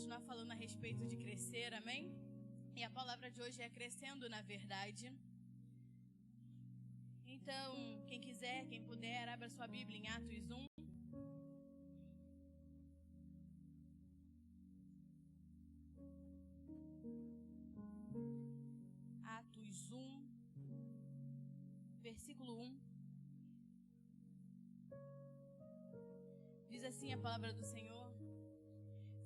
continuar falando a respeito de crescer, amém? E a palavra de hoje é crescendo na verdade. Então, quem quiser, quem puder, abra sua Bíblia em Atos 1. Atos 1, versículo 1. Diz assim a palavra do Senhor: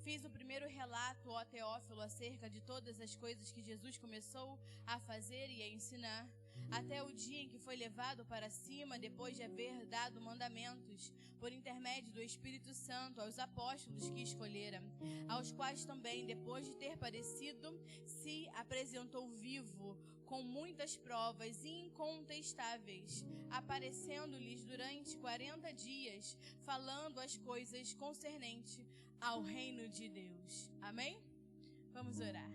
Fiz o primeiro relato, ó Teófilo, acerca de todas as coisas que Jesus começou a fazer e a ensinar, até o dia em que foi levado para cima, depois de haver dado mandamentos, por intermédio do Espírito Santo, aos apóstolos que escolhera, aos quais também, depois de ter padecido, se apresentou vivo, com muitas provas incontestáveis, aparecendo-lhes durante 40 dias, falando as coisas concernentes ao reino de Deus. Amém? Vamos orar.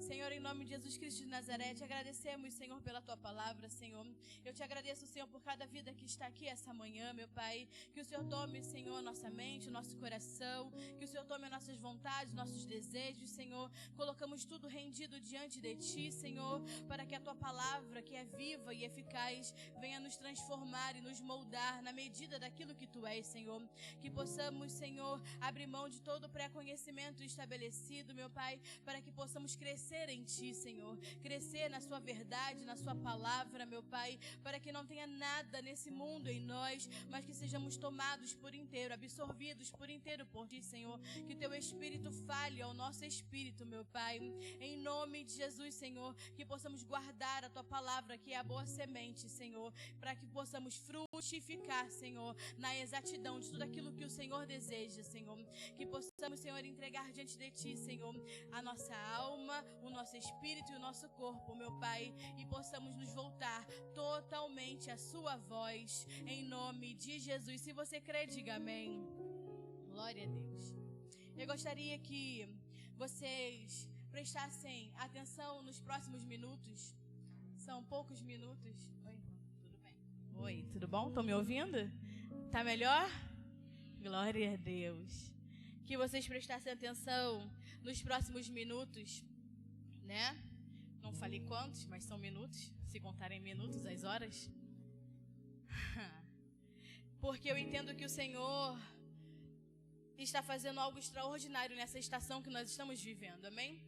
Senhor, em nome de Jesus Cristo de Nazaré, te agradecemos, Senhor, pela tua palavra, Senhor. Eu te agradeço, Senhor, por cada vida que está aqui essa manhã, meu Pai. Que o Senhor tome, Senhor, nossa mente, o nosso coração. Que o Senhor tome nossas vontades, nossos desejos, Senhor. Colocamos tudo rendido diante de ti, Senhor, para que a tua palavra, que é viva e eficaz, venha nos transformar e nos moldar na medida daquilo que tu és, Senhor. Que possamos, Senhor, abrir mão de todo o pré-conhecimento estabelecido, meu Pai, para que possamos crescer em ti, Senhor, crescer na sua verdade, na sua palavra, meu Pai, para que não tenha nada nesse mundo em nós, mas que sejamos tomados por inteiro, absorvidos por inteiro por ti, Senhor, que o teu Espírito fale ao nosso espírito, meu Pai, em nome de Jesus, Senhor, que possamos guardar a tua palavra, que é a boa semente, Senhor, para que possamos frutificar, Senhor, na exatidão de tudo aquilo que o Senhor deseja, Senhor, que possamos, Senhor, entregar diante de ti, Senhor, a nossa alma, o nosso espírito e o nosso corpo, meu Pai, e possamos nos voltar totalmente à sua voz, em nome de Jesus. Se você crê, diga amém. Glória a Deus. Eu gostaria que vocês prestassem atenção nos próximos minutos. São poucos minutos. Oi, tudo bem? Oi, tudo bom? Estão me ouvindo? Tá melhor? Glória a Deus. Que vocês prestassem atenção nos próximos minutos, né? Não falei quantos, mas são minutos, se contarem minutos, as horas. Porque eu entendo que o Senhor está fazendo algo extraordinário nessa estação que nós estamos vivendo, amém?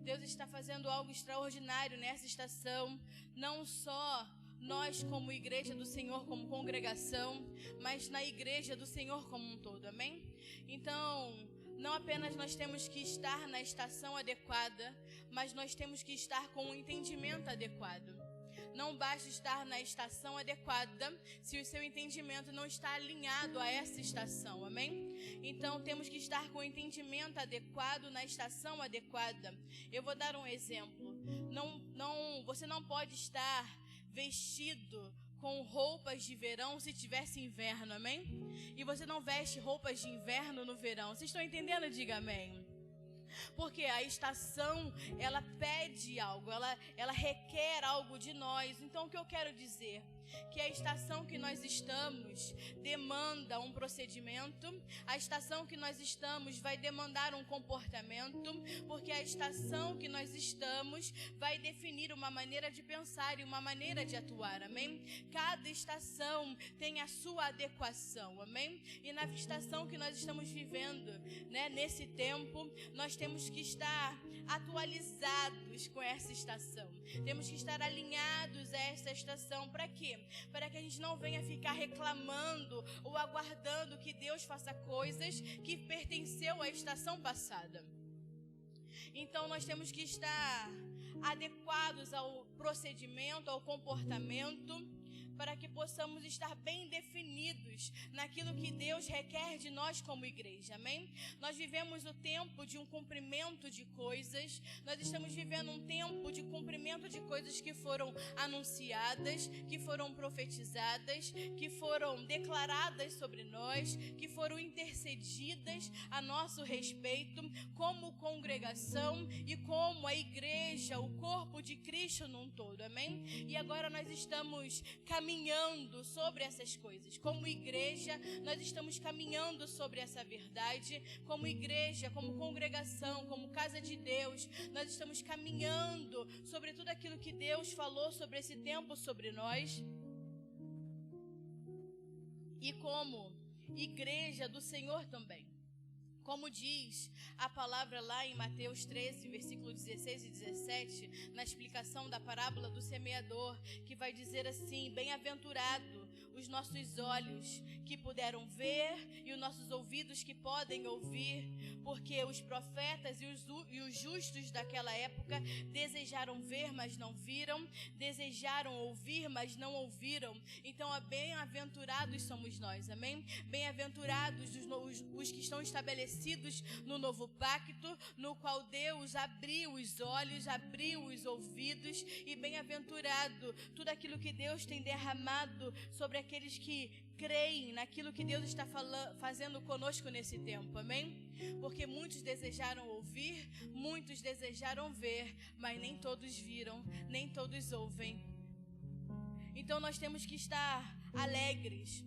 Deus está fazendo algo extraordinário nessa estação, não só nós como igreja do Senhor, como congregação, mas na igreja do Senhor como um todo, amém? Então, não apenas nós temos que estar na estação adequada, mas nós temos que estar com um entendimento adequado. Não basta estar na estação adequada se o seu entendimento não está alinhado a essa estação, amém? Então temos que estar com o entendimento adequado na estação adequada. Eu vou dar um exemplo. Você não pode estar vestido com roupas de verão se tivesse inverno, amém? E você não veste roupas de inverno no verão. Vocês estão entendendo? Diga amém. Porque a estação, ela pede algo, ela requer algo de nós. Então o que eu quero dizer? Que a estação que nós estamos demanda um procedimento, a estação que nós estamos vai demandar um comportamento, porque a estação que nós estamos vai definir uma maneira de pensar e uma maneira de atuar, amém? Cada estação tem a sua adequação, amém? E na estação que nós estamos vivendo, né, nesse tempo, nós temos que estar atualizados com essa estação, temos que estar alinhados a essa estação. Para quê? Para que a gente não venha ficar reclamando ou aguardando que Deus faça coisas que pertenceu à estação passada. Então nós temos que estar adequados ao procedimento, ao comportamento, para que possamos estar bem definidos naquilo que Deus requer de nós como igreja, amém? Nós vivemos o tempo de um cumprimento de coisas, nós estamos vivendo um tempo de cumprimento de coisas que foram anunciadas, que foram profetizadas, que foram declaradas sobre nós, que foram intercedidas a nosso respeito, como congregação e como a igreja, o corpo de Cristo num todo, amém? E agora nós estamos caminhando sobre essas coisas. Como igreja, nós estamos caminhando sobre essa verdade. Como igreja, como congregação, como casa de Deus, nós estamos caminhando sobre tudo aquilo que Deus falou sobre esse tempo sobre nós. E como igreja do Senhor também. Como diz a palavra lá em Mateus 13, versículo 16 e 17, na explicação da parábola do semeador, que vai dizer assim: bem-aventurado os nossos olhos que puderam ver e os nossos ouvidos que podem ouvir, porque os profetas e os justos daquela época desejaram ver, mas não viram, desejaram ouvir, mas não ouviram. Então, bem-aventurados somos nós, amém? Bem-aventurados os que estão estabelecidos no novo pacto, no qual Deus abriu os olhos, abriu os ouvidos, e bem-aventurado tudo aquilo que Deus tem derramado sobre aqueles que creem naquilo que Deus está fazendo conosco nesse tempo, amém? Porque muitos desejaram ouvir, muitos desejaram ver, mas nem todos viram, nem todos ouvem. Então nós temos que estar alegres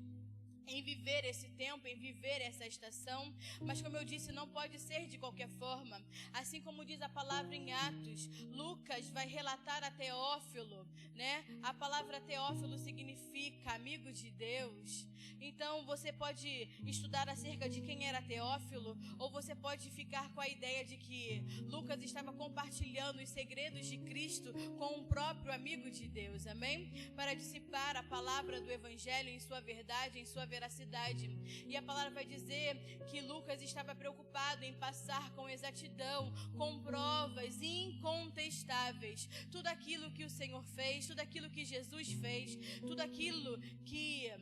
em viver esse tempo, em viver essa estação, mas como eu disse, não pode ser de qualquer forma. Assim como diz a palavra em Atos, Lucas vai relatar a Teófilo, né? A palavra Teófilo significa amigo de Deus. Então você pode estudar acerca de quem era Teófilo, ou você pode ficar com a ideia de que Lucas estava compartilhando os segredos de Cristo com um próprio amigo de Deus, amém? Para dissipar a palavra do Evangelho em sua verdade, em sua veracidade. E a palavra vai dizer que Lucas estava preocupado em passar com exatidão, com provas incontestáveis, tudo aquilo que o Senhor fez, tudo aquilo que Jesus fez, tudo aquilo que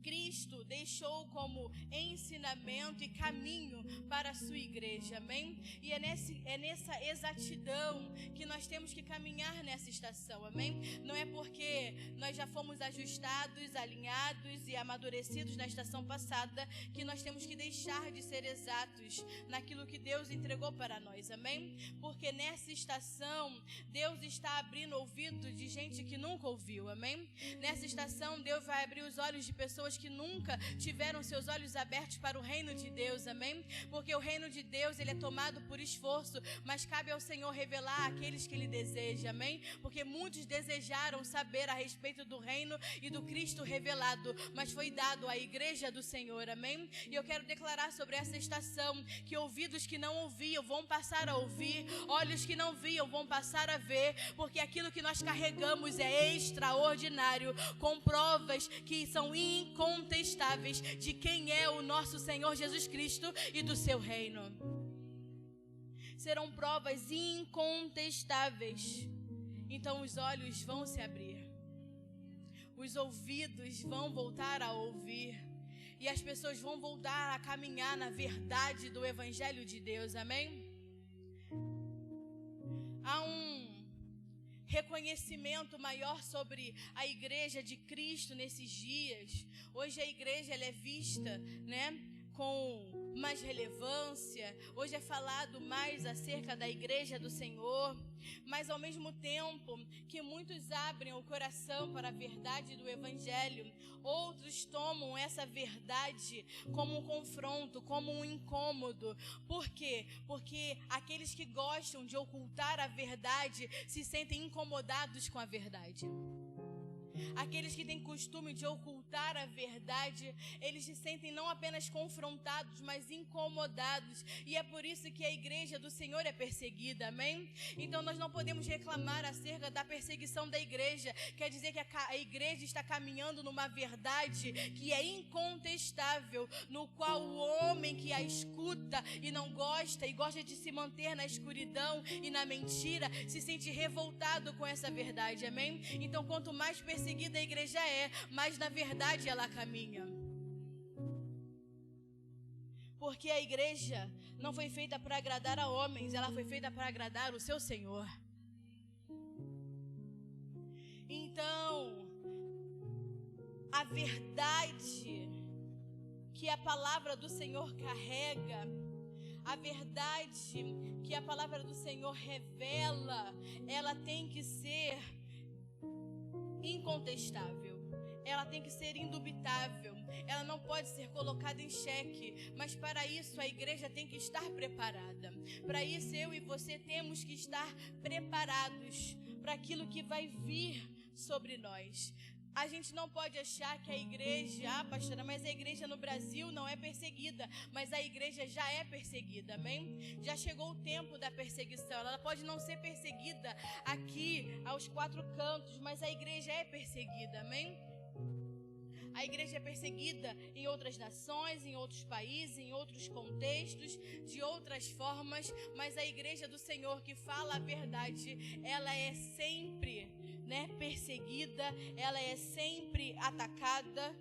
Cristo deixou como ensinamento e caminho para a sua igreja, amém? E é nessa exatidão que nós temos que caminhar nessa estação, amém? Não é porque nós já fomos ajustados, alinhados e amadurecidos na estação passada que nós temos que deixar de ser exatos naquilo que Deus entregou para nós, amém? Porque nessa estação Deus está abrindo ouvidos de gente que nunca ouviu, amém? Nessa estação Deus vai abrir os olhos de pessoas que nunca tiveram seus olhos abertos para o reino de Deus, amém? Porque o reino de Deus, ele é tomado por esforço, mas cabe ao Senhor revelar aqueles que ele deseja, amém? Porque muitos desejaram saber a respeito do reino e do Cristo revelado, mas foi dado à igreja do Senhor, amém? E eu quero declarar sobre essa estação que ouvidos que não ouviam vão passar a ouvir, olhos que não viam vão passar a ver, porque aquilo que nós carregamos é extraordinário, com provas que são incontestáveis de quem é o nosso Senhor Jesus Cristo e do seu reino. Serão provas incontestáveis. Então os olhos vão se abrir, os ouvidos vão voltar a ouvir, e as pessoas vão voltar a caminhar na verdade do Evangelho de Deus, amém? Há um reconhecimento maior sobre a igreja de Cristo nesses dias. Hoje a igreja ela é vista, né, com mais relevância. Hoje é falado mais acerca da igreja do Senhor, mas ao mesmo tempo que muitos abrem o coração para a verdade do Evangelho, outros tomam essa verdade como um confronto, como um incômodo. Por quê? Porque aqueles que gostam de ocultar a verdade se sentem incomodados com a verdade. Aqueles que têm costume de ocultar a verdade, eles se sentem não apenas confrontados, mas incomodados. E é por isso que a igreja do Senhor é perseguida, amém? Então nós não podemos reclamar acerca da perseguição da igreja. Quer dizer que a igreja está caminhando numa verdade que é incontestável, no qual o homem que a escuta e não gosta, e gosta de se manter na escuridão e na mentira, se sente revoltado com essa verdade, amém? Então quanto mais perseguida a igreja é, mas na verdade ela caminha. Porque a igreja não foi feita para agradar a homens, ela foi feita para agradar o seu Senhor. Então, a verdade que a palavra do Senhor carrega, A verdade que a palavra do Senhor revela, ela tem que ser incontestável. Ela tem que ser indubitável. Ela não pode ser colocada em xeque. Mas para isso a igreja tem que estar preparada. Para isso eu e você temos que estar preparados para aquilo que vai vir sobre nós. A gente não pode achar que a igreja, pastora, mas a igreja no Brasil não é perseguida, mas a igreja já é perseguida, amém? Já chegou o tempo da perseguição. Ela pode não ser perseguida aqui aos 4 cantos, mas a igreja é perseguida, amém? A igreja é perseguida em outras nações, em outros países, em outros contextos, de outras formas, mas a igreja do Senhor que fala a verdade, ela é sempre, perseguida, ela é sempre atacada.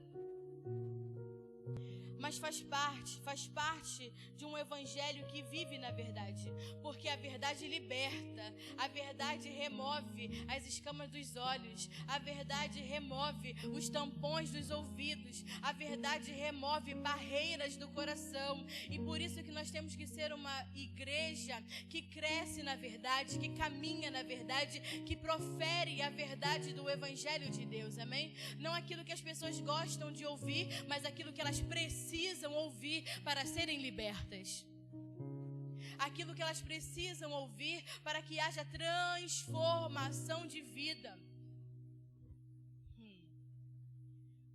Mas faz parte de um evangelho que vive na verdade, porque a verdade liberta, a verdade remove as escamas dos olhos, a verdade remove os tampões dos ouvidos, a verdade remove barreiras do coração. E por isso que nós temos que ser uma igreja que cresce na verdade, que caminha na verdade, que profere a verdade do evangelho de Deus, amém? Não aquilo que as pessoas gostam de ouvir, mas aquilo que elas precisam ouvir para serem libertas. Aquilo que elas precisam ouvir para que haja transformação de vida.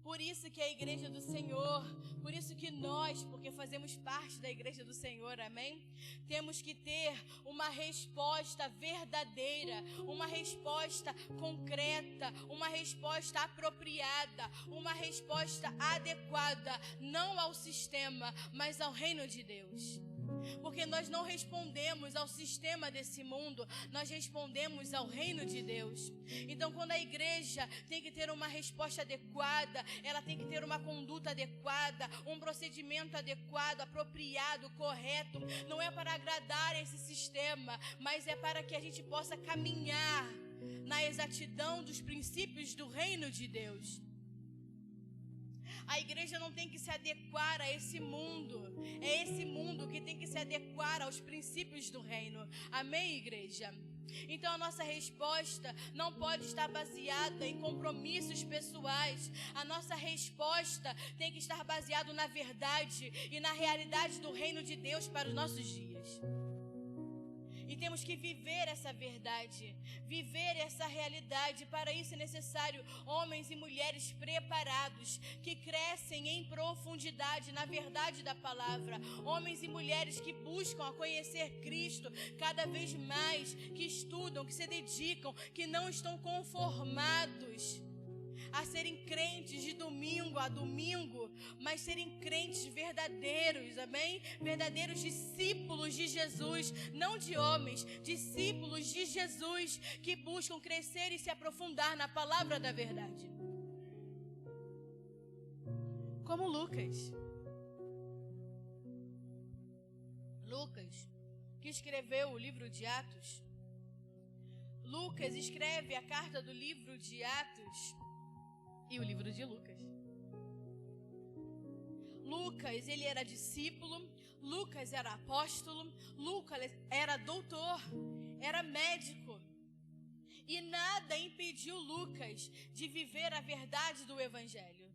Por isso que a igreja do Senhor, por isso que nós, porque fazemos parte da igreja do Senhor, amém? Temos que ter uma resposta verdadeira, uma resposta concreta, uma resposta apropriada, uma resposta adequada, não ao sistema, mas ao reino de Deus. Porque nós não respondemos ao sistema desse mundo, nós respondemos ao reino de Deus. Então, quando a igreja tem que ter uma resposta adequada, ela tem que ter uma conduta adequada, um procedimento adequado, apropriado, correto. Não é para agradar esse sistema, mas é para que a gente possa caminhar na exatidão dos princípios do reino de Deus. A igreja não tem que se adequar a esse mundo. É esse mundo que tem que se adequar aos princípios do reino. Amém, igreja? Então a nossa resposta não pode estar baseada em compromissos pessoais. A nossa resposta tem que estar baseada na verdade e na realidade do reino de Deus para os nossos dias. E temos que viver essa verdade, viver essa realidade. Para isso é necessário homens e mulheres preparados, que crescem em profundidade na verdade da palavra. Homens e mulheres que buscam a conhecer Cristo cada vez mais, que estudam, que se dedicam, que não estão conformados a serem crentes de domingo a domingo, mas serem crentes verdadeiros, amém? Verdadeiros discípulos de Jesus, não de homens, discípulos de Jesus, que buscam crescer e se aprofundar na palavra da verdade. Como Lucas, que escreveu o livro de Atos. Lucas escreve a carta do livro de Atos e o livro de Lucas. Lucas, ele era discípulo, Lucas era apóstolo, Lucas era doutor, era médico. E nada impediu Lucas de viver a verdade do evangelho.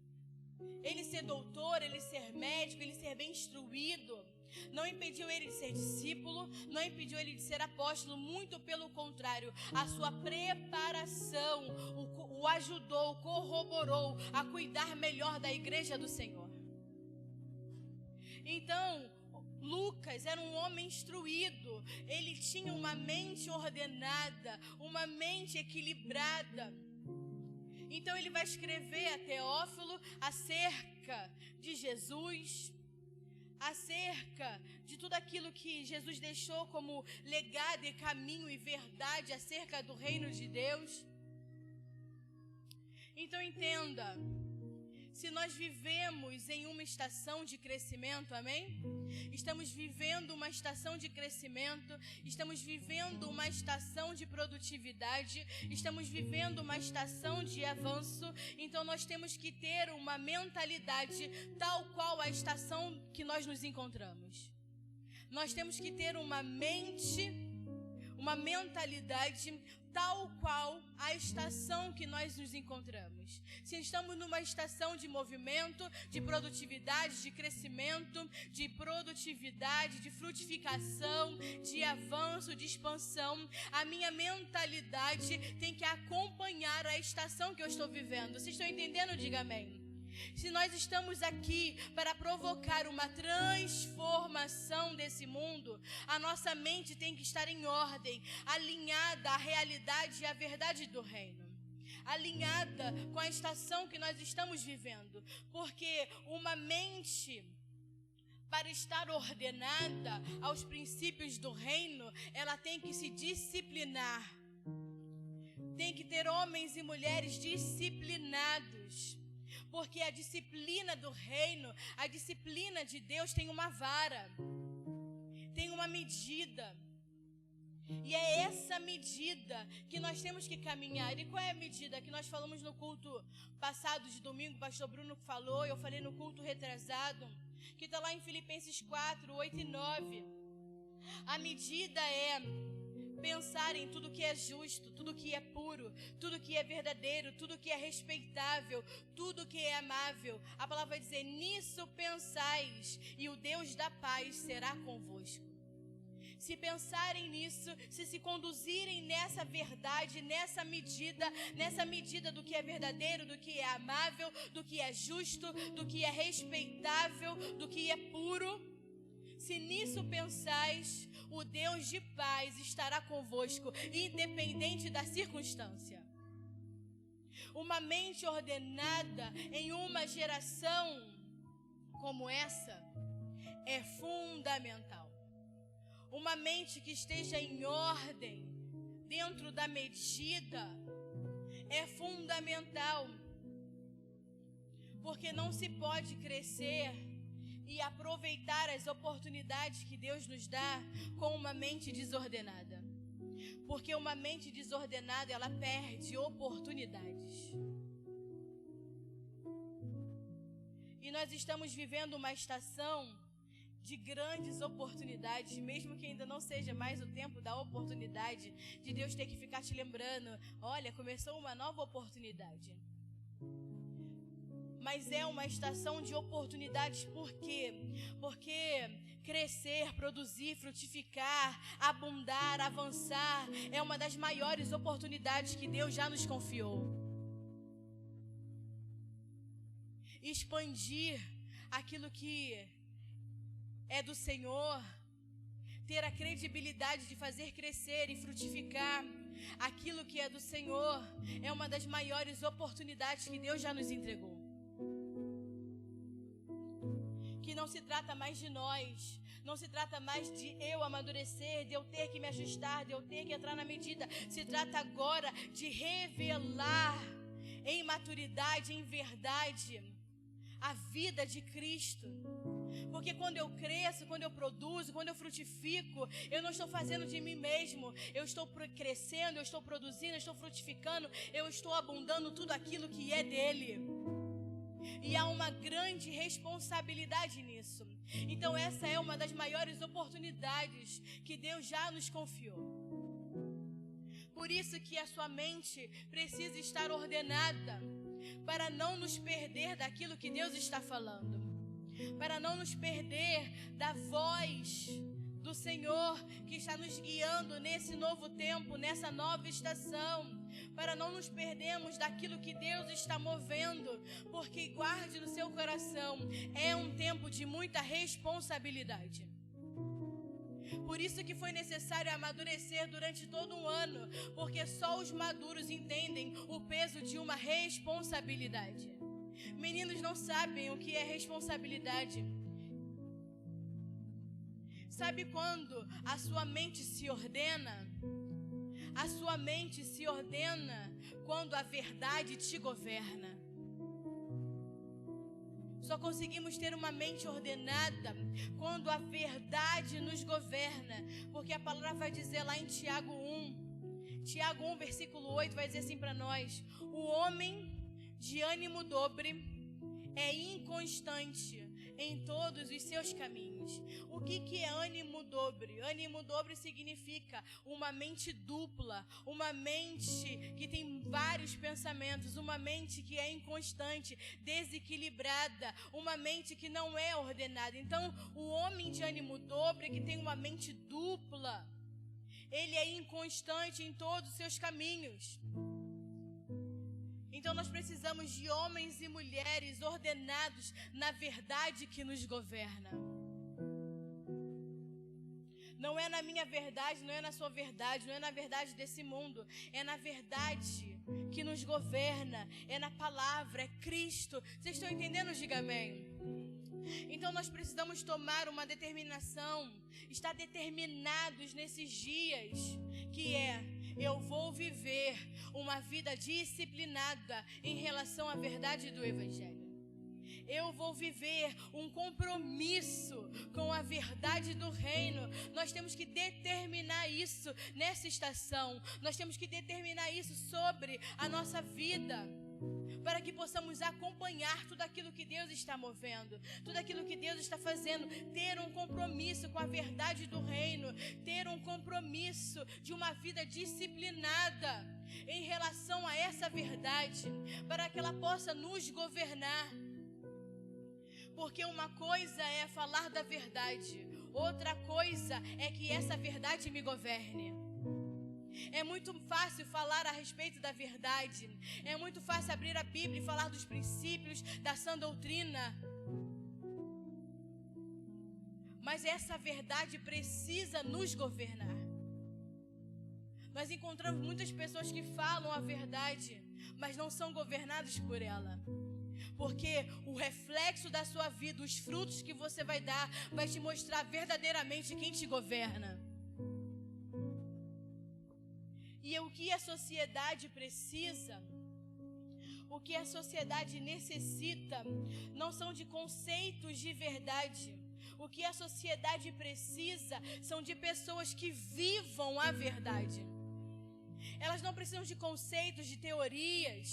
Ele ser doutor, ele ser médico, ele ser bem instruído, não impediu ele de ser discípulo, não impediu ele de ser apóstolo, muito pelo contrário, a sua preparação o ajudou, corroborou a cuidar melhor da igreja do Senhor. Então, Lucas era um homem instruído, ele tinha uma mente ordenada, uma mente equilibrada. Então ele vai escrever a Teófilo acerca de Jesus, acerca de tudo aquilo que Jesus deixou como legado e caminho e verdade acerca do reino de Deus. Então entenda, se nós vivemos em uma estação de crescimento, amém? Estamos vivendo uma estação de crescimento, estamos vivendo uma estação de produtividade, estamos vivendo uma estação de avanço. Então nós temos que ter uma mentalidade tal qual a estação que nós nos encontramos. Nós temos que ter uma mente, uma mentalidade tal qual a estação que nós nos encontramos. Se estamos numa estação de movimento, de produtividade, de crescimento, de produtividade, de frutificação, de avanço, de expansão, a minha mentalidade tem que acompanhar a estação que eu estou vivendo. Vocês estão entendendo? Diga amém. Se nós estamos aqui para provocar uma transformação desse mundo, a nossa mente tem que estar em ordem, alinhada à realidade e à verdade do reino, alinhada com a estação que nós estamos vivendo, porque uma mente, para estar ordenada aos princípios do reino, ela tem que se disciplinar, tem que ter homens e mulheres disciplinados. Porque a disciplina do reino, a disciplina de Deus tem uma vara, tem uma medida. E é essa medida que nós temos que caminhar. E qual é a medida que nós falamos no culto passado de domingo? O pastor Bruno falou, eu falei no culto retrasado, que está lá em Filipenses 4, 8 e 9. A medida é pensar em tudo que é justo, tudo que é puro, tudo que é verdadeiro, tudo que é respeitável, tudo que é amável. A palavra vai dizer, nisso pensais, e o Deus da paz será convosco. Se pensarem nisso, se conduzirem nessa verdade, nessa medida do que é verdadeiro, do que é amável, do que é justo, do que é respeitável, do que é puro, se nisso pensais, o Deus de paz estará convosco, independente da circunstância. Uma mente ordenada em uma geração como essa é fundamental. Uma mente que esteja em ordem, dentro da medida, é fundamental. Porque não se pode crescer e aproveitar as oportunidades que Deus nos dá com uma mente desordenada. Porque uma mente desordenada, ela perde oportunidades. E nós estamos vivendo uma estação de grandes oportunidades, mesmo que ainda não seja mais o tempo da oportunidade, de Deus ter que ficar te lembrando, olha, começou uma nova oportunidade. Mas é uma estação de oportunidades, por quê? Porque crescer, produzir, frutificar, abundar, avançar, é uma das maiores oportunidades que Deus já nos confiou. Expandir aquilo que é do Senhor, ter a credibilidade de fazer crescer e frutificar aquilo que é do Senhor, é uma das maiores oportunidades que Deus já nos entregou. Que não se trata mais de nós, não se trata mais de eu amadurecer, de eu ter que me ajustar, de eu ter que entrar na medida. Se trata agora de revelar em maturidade, em verdade, a vida de Cristo. Porque quando eu cresço, quando eu produzo, quando eu frutifico, eu não estou fazendo de mim mesmo. Eu estou crescendo, eu estou produzindo, eu estou frutificando, eu estou abundando tudo aquilo que é dele. E há uma grande responsabilidade nisso. Então essa é uma das maiores oportunidades que Deus já nos confiou. Por isso que a sua mente precisa estar ordenada, para não nos perder daquilo que Deus está falando, para não nos perder da voz do Senhor que está nos guiando nesse novo tempo, nessa nova estação, para não nos perdermos daquilo que Deus está movendo, porque guarde no seu coração, é um tempo de muita responsabilidade. Por isso que foi necessário amadurecer durante todo um ano, porque só os maduros entendem o peso de uma responsabilidade. Meninos não sabem o que é responsabilidade. Sabe quando a sua mente se ordena? A sua mente se ordena quando a verdade te governa. Só conseguimos ter uma mente ordenada quando a verdade nos governa. Porque a palavra vai dizer lá em Tiago 1, versículo 8, vai dizer assim para nós: o homem de ânimo dobre é inconstante em todos os seus caminhos. O que é ânimo dobre? Ânimo dobre significa uma mente dupla, uma mente que tem vários pensamentos, uma mente que é inconstante, desequilibrada, uma mente que não é ordenada. Então, o homem de ânimo dobre, que tem uma mente dupla, ele é inconstante em todos os seus caminhos. Então nós precisamos de homens e mulheres ordenados na verdade que nos governa. Não é na minha verdade, não é na sua verdade, não é na verdade desse mundo. É na verdade que nos governa, é na palavra, é Cristo. Vocês estão entendendo? Diga amém. Então nós precisamos tomar uma determinação, estar determinados nesses dias, que é: eu vou viver uma vida disciplinada em relação à verdade do Evangelho. Eu vou viver um compromisso com a verdade do reino. Nós temos que determinar isso nessa estação. Nós temos que determinar isso sobre a nossa vida, para que possamos acompanhar tudo aquilo que Deus está movendo, tudo aquilo que Deus está fazendo, ter um compromisso com a verdade do reino, ter um compromisso de uma vida disciplinada em relação a essa verdade, para que ela possa nos governar. Porque uma coisa é falar da verdade, outra coisa é que essa verdade me governe. É muito fácil falar a respeito da verdade. É muito fácil abrir a Bíblia e falar dos princípios, da sã doutrina. Mas essa verdade precisa nos governar. Nós encontramos muitas pessoas que falam a verdade, mas não são governados por ela. Porque o reflexo da sua vida, os frutos que você vai dar, vai te mostrar verdadeiramente quem te governa. E o que a sociedade precisa, o que a sociedade necessita, não são de conceitos de verdade. O que a sociedade precisa são de pessoas que vivam a verdade. Elas não precisam de conceitos, de teorias.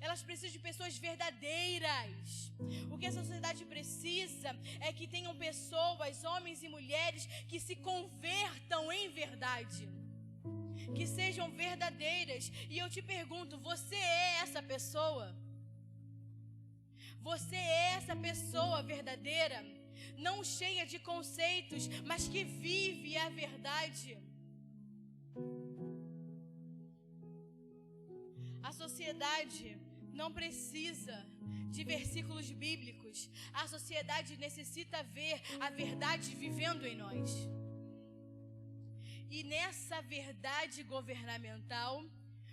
Elas precisam de pessoas verdadeiras. O que a sociedade precisa é que tenham pessoas, homens e mulheres, que se convertam em verdade, que sejam verdadeiras. E eu te pergunto, você é essa pessoa? Você é essa pessoa verdadeira? Não cheia de conceitos, mas que vive a verdade. A sociedade não precisa de versículos bíblicos. A sociedade necessita ver a verdade vivendo em nós. E nessa verdade governamental,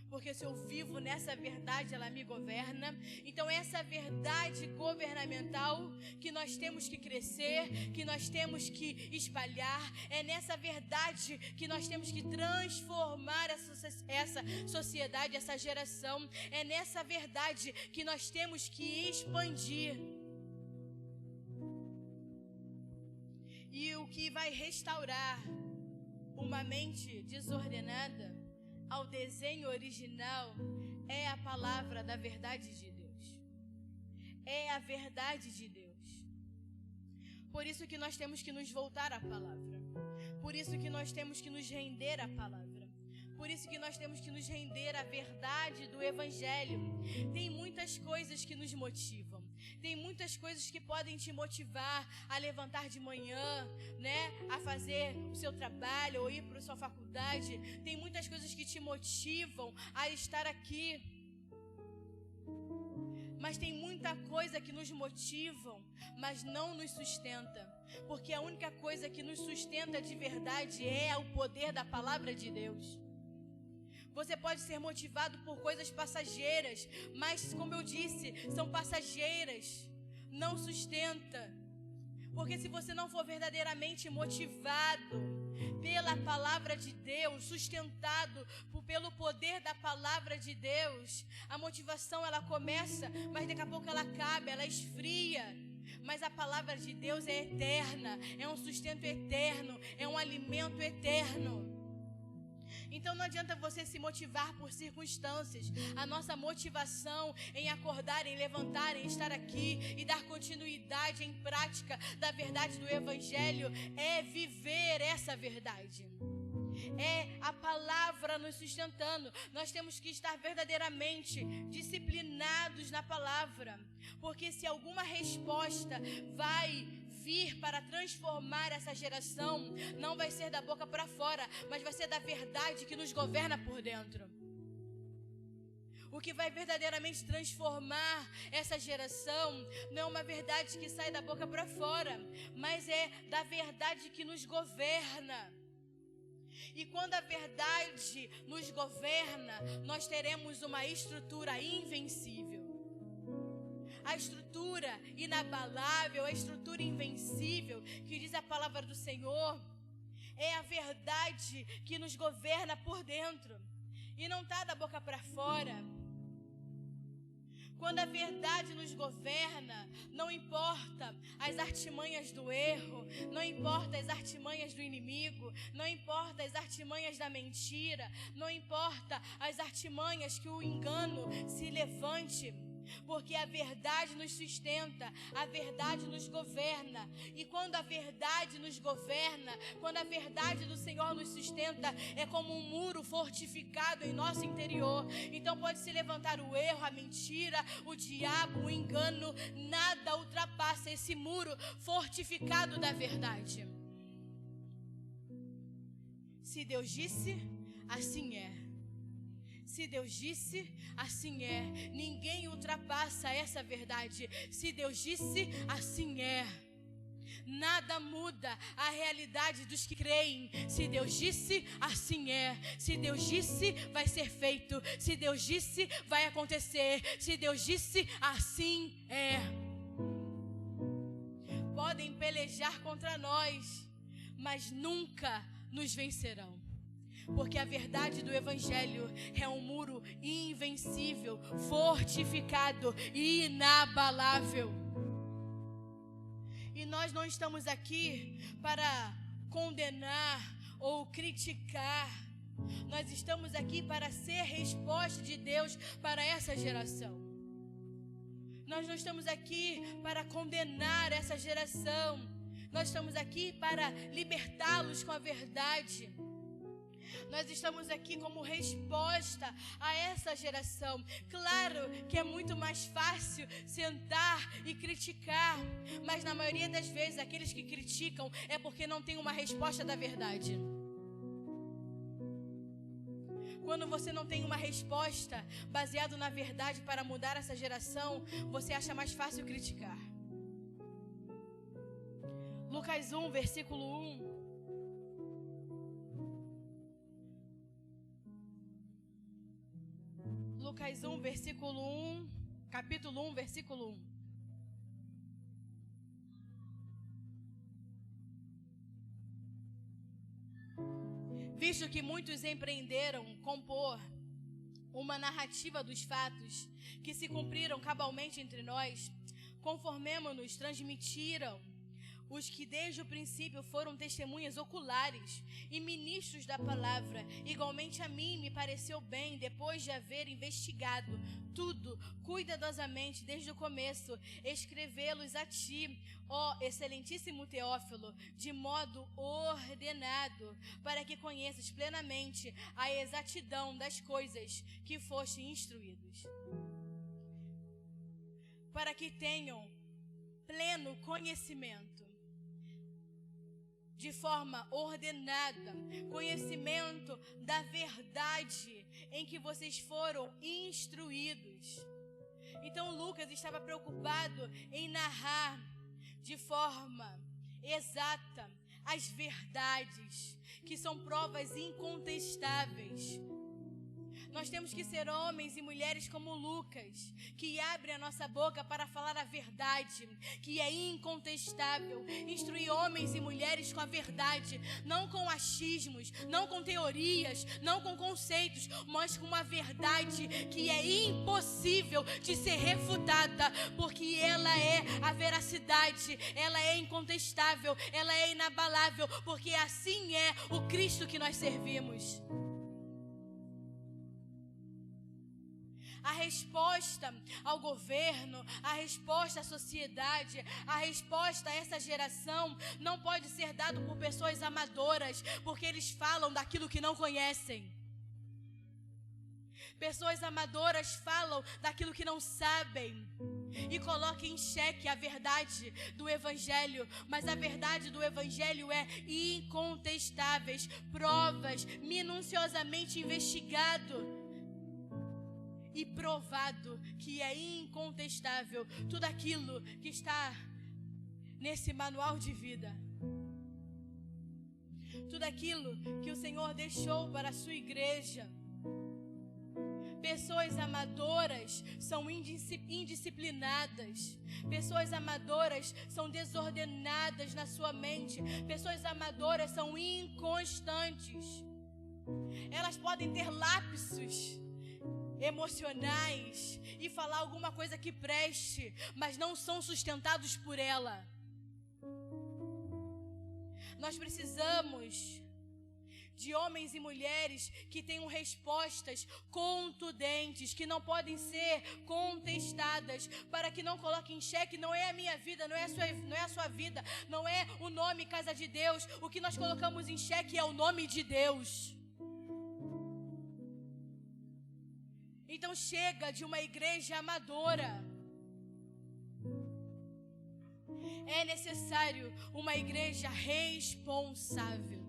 porque se eu vivo nessa verdade, ela me governa. Então essa verdade governamental que nós temos que crescer, que nós temos que espalhar, é nessa verdade que nós temos que transformar essa sociedade, essa geração. É nessa verdade que nós temos que expandir. E o que vai restaurar uma mente desordenada ao desenho original é a palavra da verdade de Deus. É a verdade de Deus. Por isso que nós temos que nos voltar à palavra. Por isso que nós temos que nos render à palavra. Por isso que nós temos que nos render à verdade do Evangelho. Tem muitas coisas que nos motivam. Tem muitas coisas que podem te motivar a levantar de manhã, né? A fazer o seu trabalho ou ir para a sua faculdade. Tem muitas coisas que te motivam a estar aqui. Mas tem muita coisa que nos motivam, mas não nos sustenta. Porque a única coisa que nos sustenta de verdade é o poder da palavra de Deus. Você pode ser motivado por coisas passageiras, mas, como eu disse, são passageiras, não sustenta. Porque se você não for verdadeiramente motivado pela palavra de Deus, sustentado pelo poder da palavra de Deus, a motivação ela começa, mas daqui a pouco ela acaba, ela esfria. Mas a palavra de Deus é eterna, é um sustento eterno, é um alimento eterno. Então não adianta você se motivar por circunstâncias. A nossa motivação em acordar, em levantar, em estar aqui e dar continuidade em prática da verdade do Evangelho é viver essa verdade. É a palavra nos sustentando. Nós temos que estar verdadeiramente disciplinados na palavra, porque se alguma resposta vai vir para transformar essa geração, não vai ser da boca para fora, mas vai ser da verdade que nos governa por dentro. O que vai verdadeiramente transformar essa geração não é uma verdade que sai da boca para fora, mas é da verdade que nos governa. E quando a verdade nos governa, nós teremos uma estrutura invencível. A estrutura inabalável, a estrutura invencível, que diz a palavra do Senhor, é a verdade que nos governa por dentro. E não está da boca para fora. Quando a verdade nos governa, não importa as artimanhas do erro, não importa as artimanhas do inimigo, não importa as artimanhas da mentira, não importa as artimanhas que o engano se levante, porque a verdade nos sustenta, a verdade nos governa. E quando a verdade nos governa, quando a verdade do Senhor nos sustenta, é como um muro fortificado em nosso interior. Então pode se levantar o erro, a mentira, o diabo, o engano, nada ultrapassa esse muro fortificado da verdade. Se Deus disse, assim é. Se Deus disse, assim é. Ninguém ultrapassa essa verdade. Se Deus disse, assim é. Nada muda a realidade dos que creem. Se Deus disse, assim é. Se Deus disse, vai ser feito. Se Deus disse, vai acontecer. Se Deus disse, assim é. Podem pelejar contra nós, mas nunca nos vencerão. Porque a verdade do Evangelho é um muro invencível, fortificado e inabalável. E nós não estamos aqui para condenar ou criticar. Nós estamos aqui para ser resposta de Deus para essa geração. Nós não estamos aqui para condenar essa geração. Nós estamos aqui para libertá-los com a verdade. Nós estamos aqui como resposta a essa geração. Claro que é muito mais fácil sentar e criticar, mas na maioria das vezes aqueles que criticam é porque não tem uma resposta da verdade. Quando você não tem uma resposta baseada na verdade para mudar essa geração, você acha mais fácil criticar. Lucas 1, versículo 1. Lucas 1, versículo 1, capítulo 1, versículo 1. Visto que muitos empreenderam compor uma narrativa dos fatos que se cumpriram cabalmente entre nós, conformemo-nos transmitiram os que desde o princípio foram testemunhas oculares e ministros da palavra. Igualmente a mim me pareceu bem, depois de haver investigado tudo cuidadosamente desde o começo, escrevê-los a ti, ó excelentíssimo Teófilo, de modo ordenado, para que conheças plenamente a exatidão das coisas que foste instruídos, para que tenham pleno conhecimento, de forma ordenada, conhecimento da verdade em que vocês foram instruídos. Então Lucas estava preocupado em narrar de forma exata as verdades, que são provas incontestáveis. Nós temos que ser homens e mulheres como Lucas, que abrem a nossa boca para falar a verdade, que é incontestável. Instruir homens e mulheres com a verdade, não com achismos, não com teorias, não com conceitos, mas com uma verdade que é impossível de ser refutada, porque ela é a veracidade, ela é incontestável, ela é inabalável, porque assim é o Cristo que nós servimos. resposta ao governo, a resposta à sociedade, a resposta a essa geração não pode ser dado por pessoas amadoras, porque eles falam daquilo que não conhecem. Pessoas amadoras falam daquilo que não sabem e colocam em xeque a verdade do Evangelho. Mas a verdade do Evangelho é incontestáveis, provas, minuciosamente investigado e provado que é incontestável tudo aquilo que está nesse manual de vida. Tudo aquilo que o Senhor deixou para a sua igreja. Pessoas amadoras são indisciplinadas. Pessoas amadoras são desordenadas na sua mente. Pessoas amadoras são inconstantes. Elas podem ter lapsos emocionais e falar alguma coisa que preste, mas não são sustentados por ela. Nós precisamos de homens e mulheres que tenham respostas contundentes, que não podem ser contestadas, para que não coloquem em xeque, não é a minha vida, não é a sua vida, não é o nome Casa de Deus. O que nós colocamos em xeque é o nome de Deus. Então chega de uma igreja amadora. É necessário uma igreja responsável,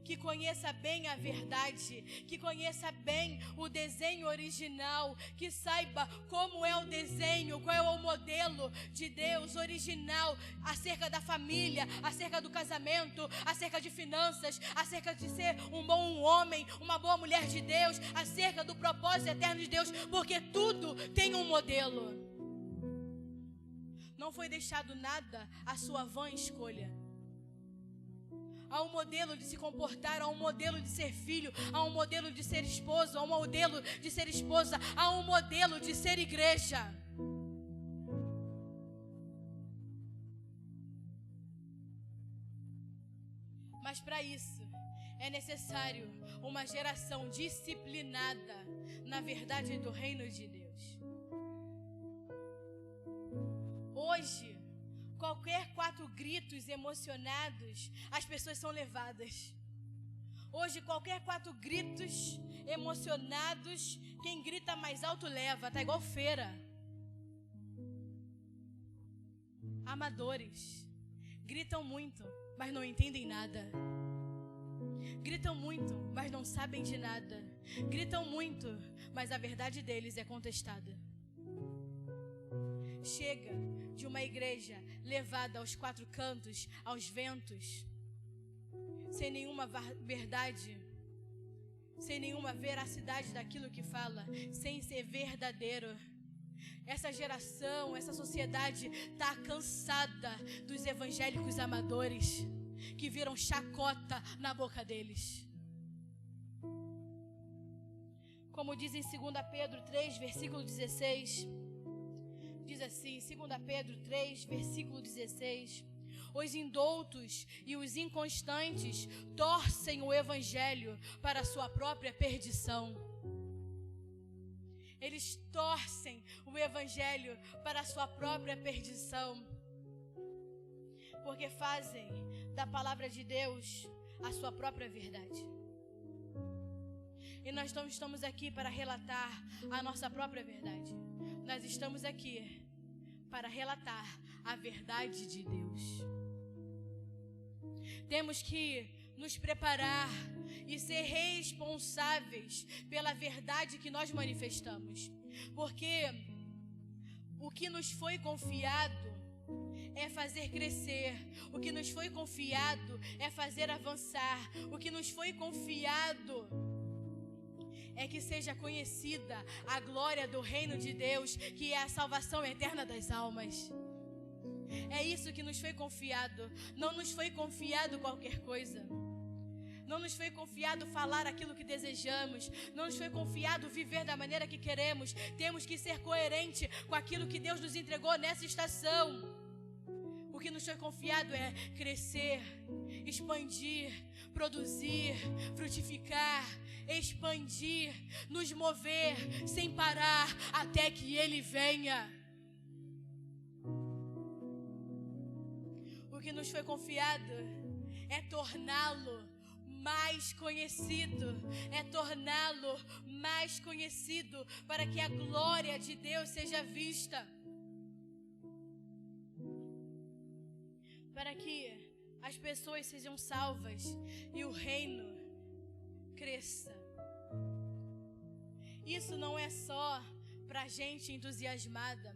que conheça bem a verdade, que conheça bem o desenho original, que saiba como é o desenho, qual é o modelo de Deus original acerca da família, acerca do casamento, acerca de finanças, acerca de ser um bom homem, uma boa mulher de Deus, acerca do propósito eterno de Deus, porque tudo tem um modelo. Não foi deixado nada à sua vã escolha. Há um modelo de se comportar, há um modelo de ser filho, há um modelo de ser esposo, há um modelo de ser esposa, há um modelo de ser igreja. Mas para isso é necessário uma geração disciplinada na verdade do reino de Deus. Hoje, qualquer 4 gritos emocionados, as pessoas são levadas. Hoje, qualquer 4 gritos emocionados, quem grita mais alto leva. Tá igual feira. Amadores gritam muito, mas não entendem nada. Gritam muito, mas não sabem de nada. Gritam muito, mas a verdade deles é contestada. Chega de uma igreja levada aos 4 cantos, aos ventos, sem nenhuma verdade, sem nenhuma veracidade daquilo que fala, sem ser verdadeiro. Essa geração, essa sociedade está cansada dos evangélicos amadores que viram chacota na boca deles. Como diz em 2 Pedro 3, versículo 16, diz assim, 2 Pedro 3, versículo 16: os indoutos e os inconstantes torcem o evangelho para a sua própria perdição. Eles torcem o evangelho para a sua própria perdição, porque fazem da palavra de Deus a sua própria verdade. E nós não estamos aqui para relatar a nossa própria verdade. Nós estamos aqui para relatar a verdade de Deus. Temos que nos preparar e ser responsáveis pela verdade que nós manifestamos. Porque o que nos foi confiado é fazer crescer. O que nos foi confiado é fazer avançar. O que nos foi confiado é que seja conhecida a glória do reino de Deus, que é a salvação eterna das almas. É isso que nos foi confiado. Não nos foi confiado qualquer coisa. Não nos foi confiado falar aquilo que desejamos. Não nos foi confiado viver da maneira que queremos. Temos que ser coerente com aquilo que Deus nos entregou nessa estação. O que nos foi confiado é crescer, expandir, produzir, frutificar, expandir, nos mover sem parar até que Ele venha. O que nos foi confiado é torná-lo mais conhecido, é torná-lo mais conhecido para que a glória de Deus seja vista, para que as pessoas sejam salvas e o reino cresça. Isso não é só para gente entusiasmada.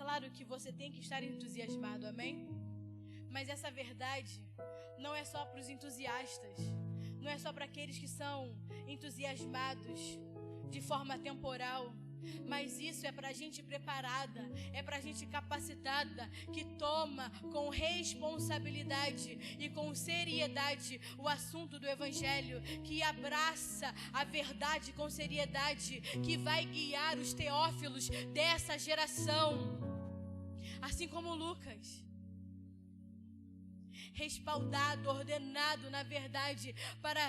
Claro que você tem que estar entusiasmado, amém? Mas essa verdade não é só para os entusiastas, não é só para aqueles que são entusiasmados de forma temporal, mas isso é para a gente preparada, é para a gente capacitada, que toma com responsabilidade e com seriedade o assunto do Evangelho, que abraça a verdade com seriedade, que vai guiar os teófilos dessa geração, assim como Lucas, respaldado, ordenado na verdade, para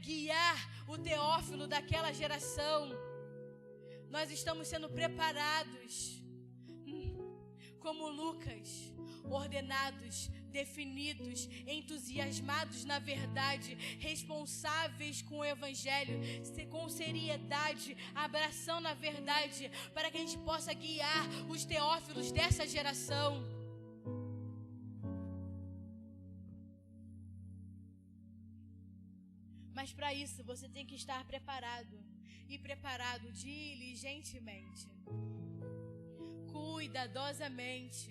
guiar o teófilo daquela geração. Nós estamos sendo preparados como Lucas, ordenados, definidos, entusiasmados na verdade, responsáveis com o Evangelho, com seriedade, abraçando a verdade, para que a gente possa guiar os teófilos dessa geração. Mas para isso você tem que estar preparado, e preparado diligentemente, cuidadosamente,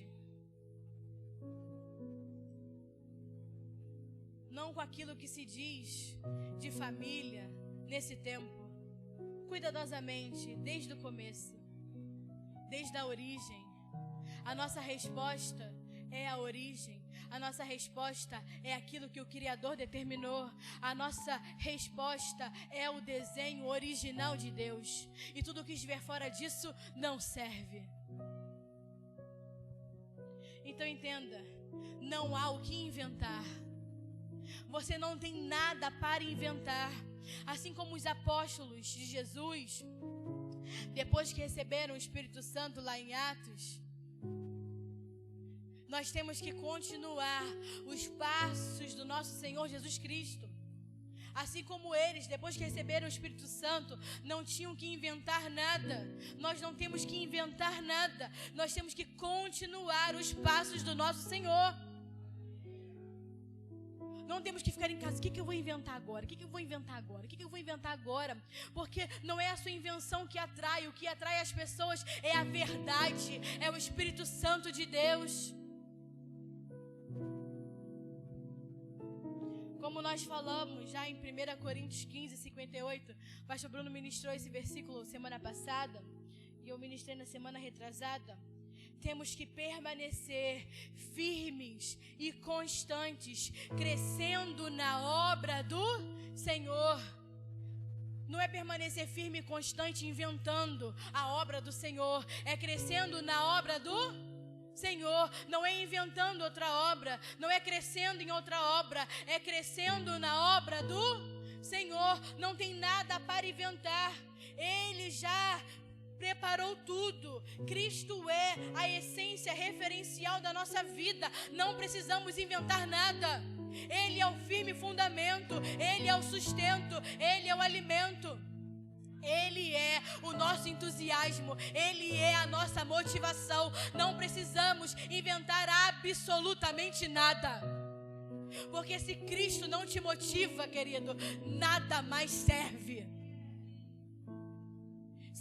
não com aquilo que se diz de família nesse tempo, cuidadosamente, desde o começo, desde a origem. A nossa resposta é a origem. A nossa resposta é aquilo que o Criador determinou. A nossa resposta é o desenho original de Deus. E tudo que estiver fora disso não serve. Então entenda, não há o que inventar. Você não tem nada para inventar. Assim como os apóstolos de Jesus, depois que receberam o Espírito Santo lá em Atos, nós temos que continuar os passos do nosso Senhor Jesus Cristo. Assim como eles, depois que receberam o Espírito Santo, não tinham que inventar nada. Nós não temos que inventar nada. Nós temos que continuar os passos do nosso Senhor. Não temos que ficar em casa. O que eu vou inventar agora? O que eu vou inventar agora? O que eu vou inventar agora? Porque não é a sua invenção que atrai. O que atrai as pessoas é a verdade. É o Espírito Santo de Deus. Como nós falamos já em 1 Coríntios 15, 58, o pastor Bruno ministrou esse versículo semana passada, e eu ministrei na semana retrasada. Temos que permanecer firmes e constantes, crescendo na obra do Senhor. Não é permanecer firme e constante inventando a obra do Senhor, é crescendo na obra do Senhor. Não é inventando outra obra, não é crescendo em outra obra, é crescendo na obra do Senhor. Não tem nada para inventar, Ele já preparou tudo. Cristo é a essência referencial da nossa vida. Não precisamos inventar nada. Ele é o firme fundamento, Ele é o sustento, Ele é o alimento. Ele é o nosso entusiasmo, Ele é a nossa motivação. Não precisamos inventar absolutamente nada, porque se Cristo não te motiva, querido, nada mais serve.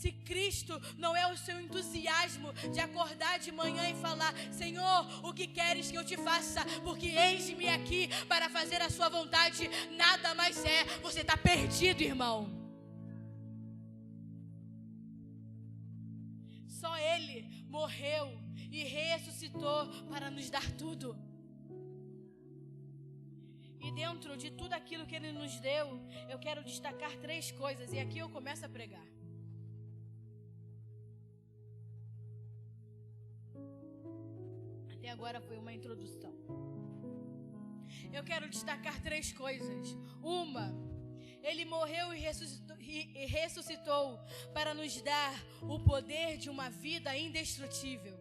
Se Cristo não é o seu entusiasmo de acordar de manhã e falar: Senhor, o que queres que eu te faça? Porque eis-me aqui para fazer a sua vontade. Nada mais é. Você está perdido, irmão. Só Ele morreu e ressuscitou para nos dar tudo. E dentro de tudo aquilo que Ele nos deu, eu quero destacar 3 coisas. E aqui eu começo a pregar. Até agora foi uma introdução. eu quero destacar 3 coisas. Uma, ele morreu e ressuscitou para nos dar o poder de uma vida indestrutível.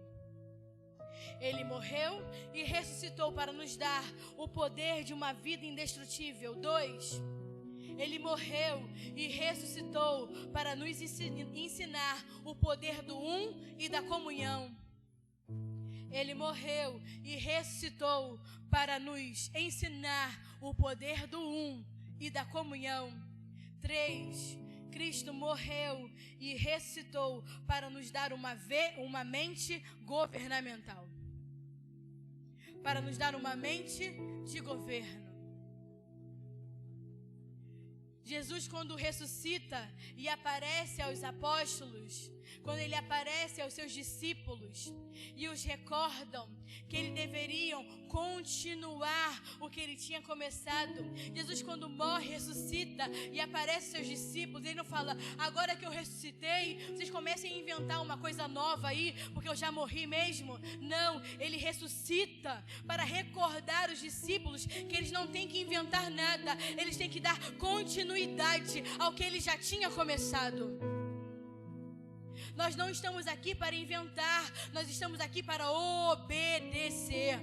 Ele morreu e ressuscitou para nos dar o poder de uma vida indestrutível. 2, ele morreu e ressuscitou para nos ensinar o poder do e da comunhão. Ele morreu e ressuscitou para nos ensinar o poder do e da comunhão. 3, Cristo morreu e ressuscitou para nos dar uma mente governamental. Para nos dar uma mente de governo. Jesus, quando ressuscita e aparece aos apóstolos, quando ele aparece aos seus discípulos e os recordam que eles deveriam continuar o que ele tinha começado. Jesus, quando morre, ressuscita e aparece aos seus discípulos, ele não fala: agora que eu ressuscitei, vocês comecem a inventar uma coisa nova aí, porque eu já morri mesmo. Não, ele ressuscita para recordar os discípulos que eles não têm que inventar nada, eles têm que dar continuidade ao que ele já tinha começado. Nós não estamos aqui para inventar, nós estamos aqui para obedecer.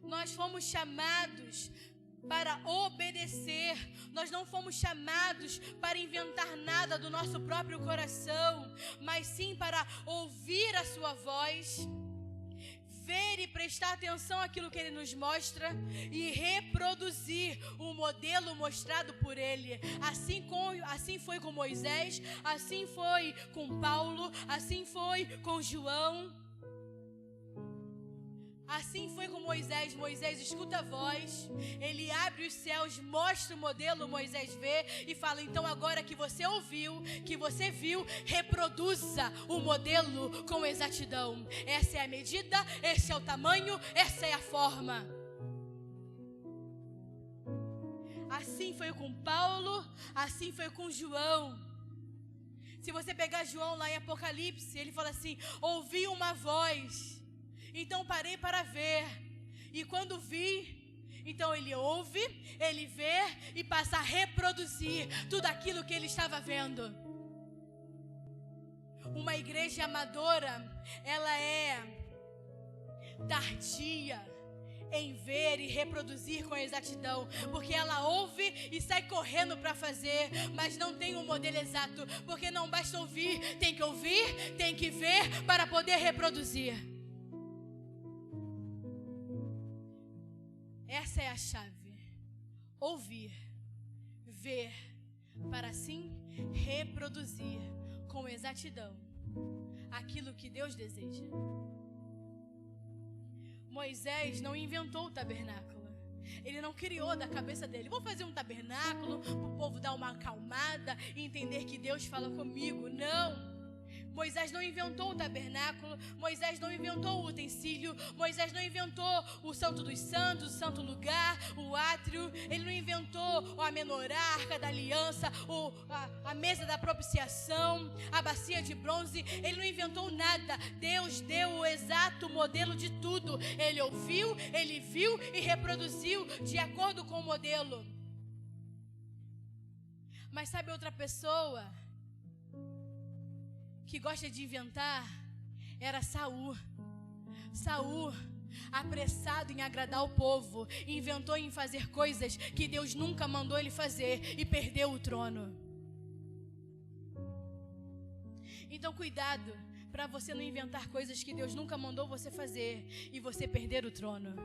Nós fomos chamados para obedecer. Nós não fomos chamados para inventar nada do nosso próprio coração, mas sim para ouvir a sua voz, ver e prestar atenção àquilo que ele nos mostra e reproduzir o modelo mostrado por ele. Assim foi com Moisés, assim foi com Paulo, assim foi com João. Assim foi com Moisés. Moisés escuta a voz, ele abre os céus, mostra o modelo, Moisés vê e fala: então agora que você ouviu, que você viu, reproduza o modelo com exatidão. Essa é a medida, esse é o tamanho, essa é a forma. Assim foi com Paulo, assim foi com João. Se você pegar João lá em Apocalipse, ele fala assim: ouvi uma voz, então parei para ver, e quando vi, então ele ouve, ele vê e passa a reproduzir tudo aquilo que ele estava vendo. Uma igreja amadora, ela é tardia em ver e reproduzir com exatidão, porque ela ouve e sai correndo para fazer, mas não tem um modelo exato, porque não basta ouvir, tem que ver para poder reproduzir. Essa é a chave. Ouvir, ver, para assim reproduzir com exatidão aquilo que Deus deseja. Moisés não inventou o tabernáculo. Ele não criou da cabeça dele: vou fazer um tabernáculo para o povo dar uma acalmada e entender que Deus fala comigo. Não. Moisés não inventou o tabernáculo, Moisés não inventou o utensílio, Moisés não inventou o santo dos santos, o santo lugar, o átrio. Ele não inventou a menorá, a arca da aliança, a mesa da propiciação, a bacia de bronze. Ele não inventou nada. Deus deu o exato modelo de tudo. Ele ouviu, ele viu e reproduziu de acordo com o modelo. Mas sabe outra pessoa que gosta de inventar? Era Saul. Saul, apressado em agradar o povo, inventou em fazer coisas que Deus nunca mandou ele fazer e perdeu o trono. Então cuidado para você não inventar coisas que Deus nunca mandou você fazer e você perder o trono.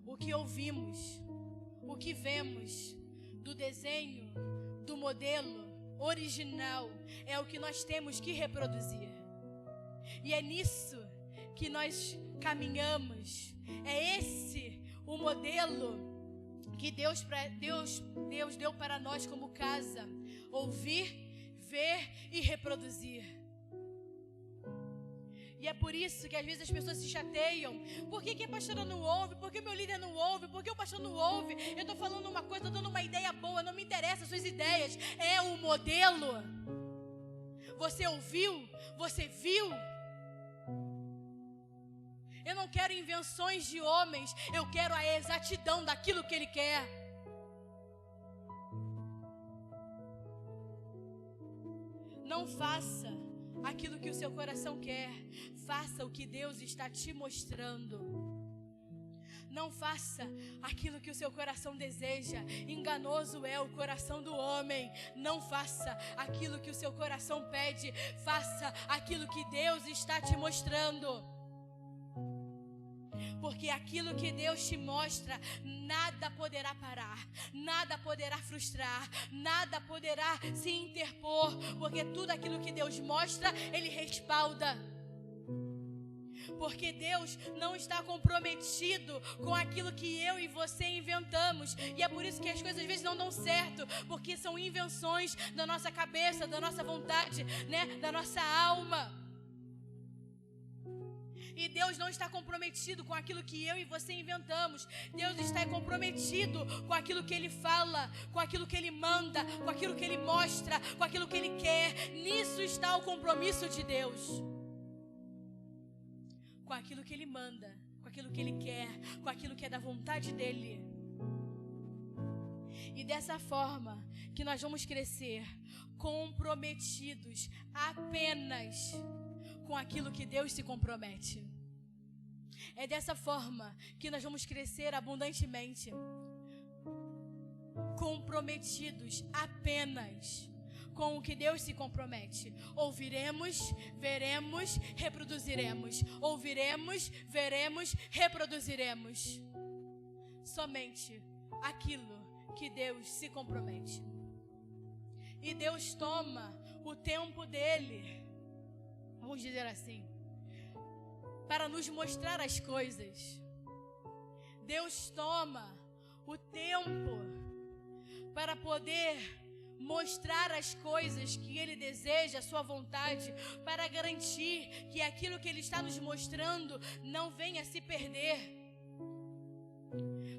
O que ouvimos, o que vemos do desenho, do modelo original, é o que nós temos que reproduzir. E é nisso que nós caminhamos. É esse o modelo que Deus deu para nós como casa: ouvir, ver e reproduzir. E é por isso que às vezes as pessoas se chateiam. Por que a pastora não ouve? Por que meu líder não ouve? Por que o pastor não ouve? Eu estou falando uma coisa, estou dando uma ideia boa, não me interessa as suas ideias. É o modelo. Você ouviu, você viu não quero invenções de homens, eu quero a exatidão daquilo que Ele quer. Não faça aquilo que o seu coração quer, faça o que Deus está te mostrando. Não faça aquilo que o seu coração deseja, enganoso é o coração do homem. Não faça aquilo que o seu coração pede, faça aquilo que Deus está te mostrando. Porque aquilo que Deus te mostra, nada poderá parar, nada poderá frustrar, nada poderá se interpor, porque tudo aquilo que Deus mostra, Ele respalda. Porque Deus não está comprometido com aquilo que eu e você inventamos. E é por isso que as coisas às vezes não dão certo, porque são invenções da nossa cabeça, da nossa vontade, né? Da nossa alma. E Deus não está comprometido com aquilo que eu e você inventamos. Deus está comprometido com aquilo que Ele fala, com aquilo que Ele manda, com aquilo que Ele mostra, com aquilo que Ele quer. Nisso está o compromisso de Deus. Com aquilo que Ele manda, com aquilo que Ele quer, com aquilo que é da vontade dEle. E dessa forma que nós vamos crescer comprometidos apenas com aquilo que Deus se compromete. É dessa forma que nós vamos crescer abundantemente, comprometidos apenas com o que Deus se compromete. Ouviremos, veremos, reproduziremos. Ouviremos, veremos, reproduziremos. Somente aquilo que Deus se compromete. E Deus toma o tempo dele, vamos dizer assim, para nos mostrar as coisas. Deus toma o tempo para poder mostrar as coisas que Ele deseja, a sua vontade, para garantir que aquilo que Ele está nos mostrando não venha a se perder.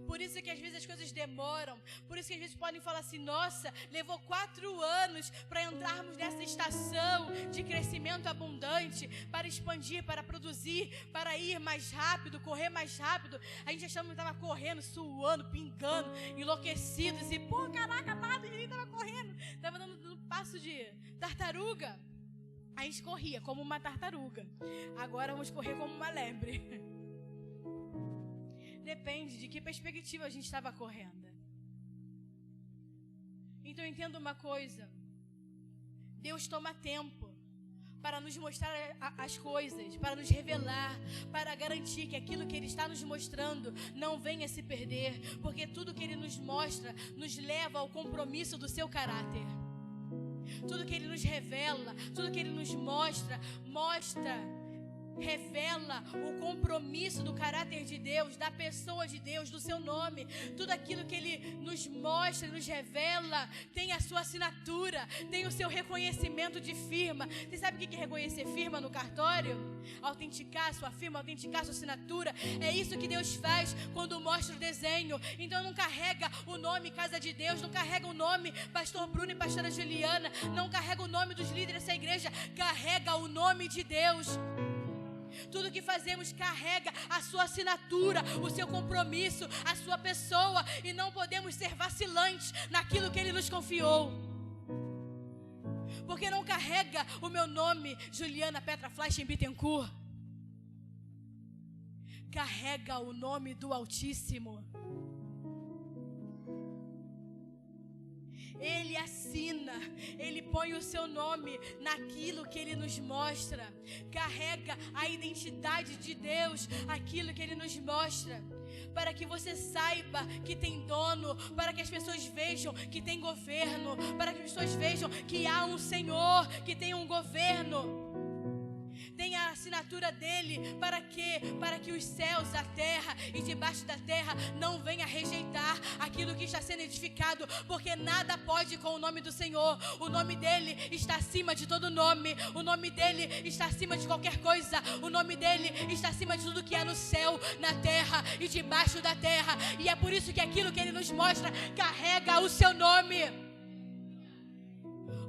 Por isso que às vezes as coisas demoram, por isso que às vezes podem falar assim, nossa, levou 4 anos para entrarmos nessa estação de crescimento abundante, para expandir, para produzir, para ir mais rápido, correr mais rápido. A gente achando que estava correndo, suando, pingando, enlouquecidos e, pô, caraca, nada, a gente estava correndo, estava dando um passo de tartaruga. A gente corria como uma tartaruga, agora vamos correr como uma lebre. Depende de que perspectiva a gente estava correndo. Então entenda uma coisa. Deus toma tempo para nos mostrar as coisas, para nos revelar, para garantir que aquilo que Ele está nos mostrando não venha se perder. Porque tudo que Ele nos mostra nos leva ao compromisso do seu caráter. Tudo que Ele nos revela, tudo que Ele nos mostra, revela o compromisso do caráter de Deus, da pessoa de Deus, do seu nome. Tudo aquilo que Ele nos mostra, nos revela, tem a sua assinatura, tem o seu reconhecimento de firma. Você sabe o que é reconhecer firma no cartório? Autenticar sua firma, autenticar sua assinatura. É isso que Deus faz quando mostra o desenho. Então não carrega o nome Casa de Deus, não carrega o nome Pastor Bruno e Pastora Juliana, não carrega o nome dos líderes dessa igreja, carrega o nome de Deus. Tudo que fazemos carrega a sua assinatura, o seu compromisso, a sua pessoa. E não podemos ser vacilantes naquilo que Ele nos confiou. Porque não carrega o meu nome, Juliana Petra Fleisch em Bittencourt. Carrega o nome do Altíssimo. Ele assina, Ele põe o seu nome naquilo que Ele nos mostra. Carrega a identidade de Deus, aquilo que Ele nos mostra, para que você saiba que tem dono, para que as pessoas vejam que tem governo, para que as pessoas vejam que há um Senhor, que tem um governo. Tem a assinatura dele, para quê? Para que os céus, a terra e debaixo da terra não venha rejeitar aquilo que está sendo edificado, porque nada pode com o nome do Senhor. O nome dele está acima de todo nome, o nome dele está acima de qualquer coisa, o nome dele está acima de tudo que é no céu, na terra e debaixo da terra. E é por isso que aquilo que ele nos mostra carrega o seu nome.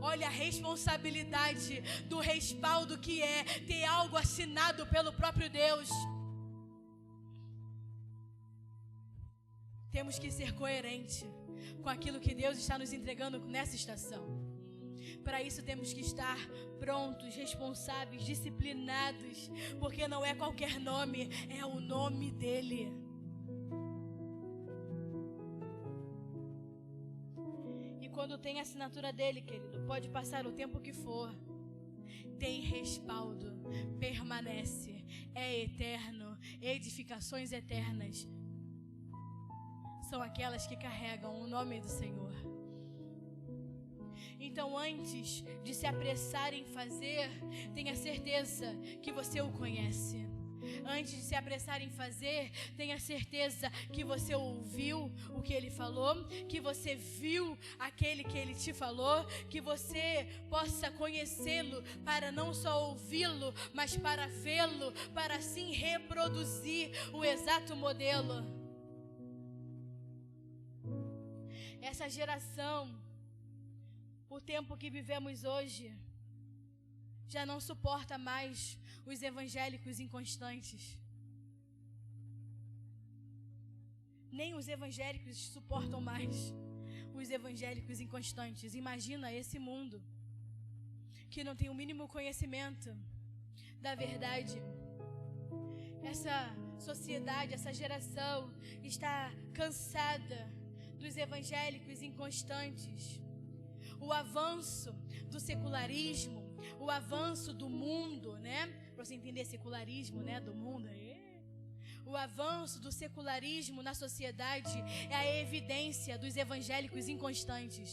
Olha a responsabilidade do respaldo que é ter algo assinado pelo próprio Deus. temos que ser coerentes com aquilo que Deus está nos entregando nessa estação. Para isso temos que estar prontos, responsáveis, disciplinados, porque não é qualquer nome, é o nome dele. E quando tem a assinatura dele, querido, pode passar o tempo que for, tem respaldo, permanece, é eterno, edificações eternas são aquelas que carregam o nome do Senhor. Então, antes de se apressar em fazer, tenha certeza que você o conhece. Antes de se apressar em fazer, tenha certeza que você ouviu o que ele falou, que você viu aquele que ele te falou, que você possa conhecê-lo para não só ouvi-lo, mas para vê-lo, para assim reproduzir o exato modelo. Essa geração, o tempo que vivemos hoje, já não suporta mais os evangélicos inconstantes. Nem os evangélicos suportam mais os evangélicos inconstantes. Imagina esse mundo que não tem o mínimo conhecimento da verdade. Essa sociedade, essa geração está cansada dos evangélicos inconstantes. O avanço do secularismo, o avanço do mundo, né? Para você entender secularismo, né? Do mundo. O avanço do secularismo na sociedade é a evidência dos evangélicos inconstantes.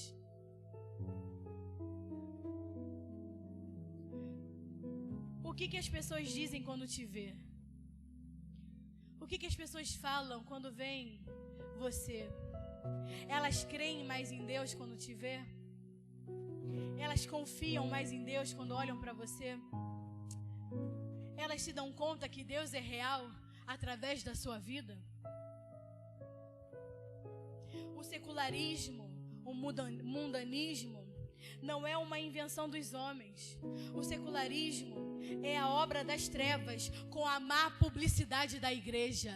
O que as pessoas dizem quando te vê? O que as pessoas falam quando veem você? Elas creem mais em Deus quando te vê? Elas confiam mais em Deus quando olham para você? Elas se dão conta que Deus é real através da sua vida? O secularismo, o mundanismo, não é uma invenção dos homens. O secularismo é a obra das trevas com a má publicidade da igreja.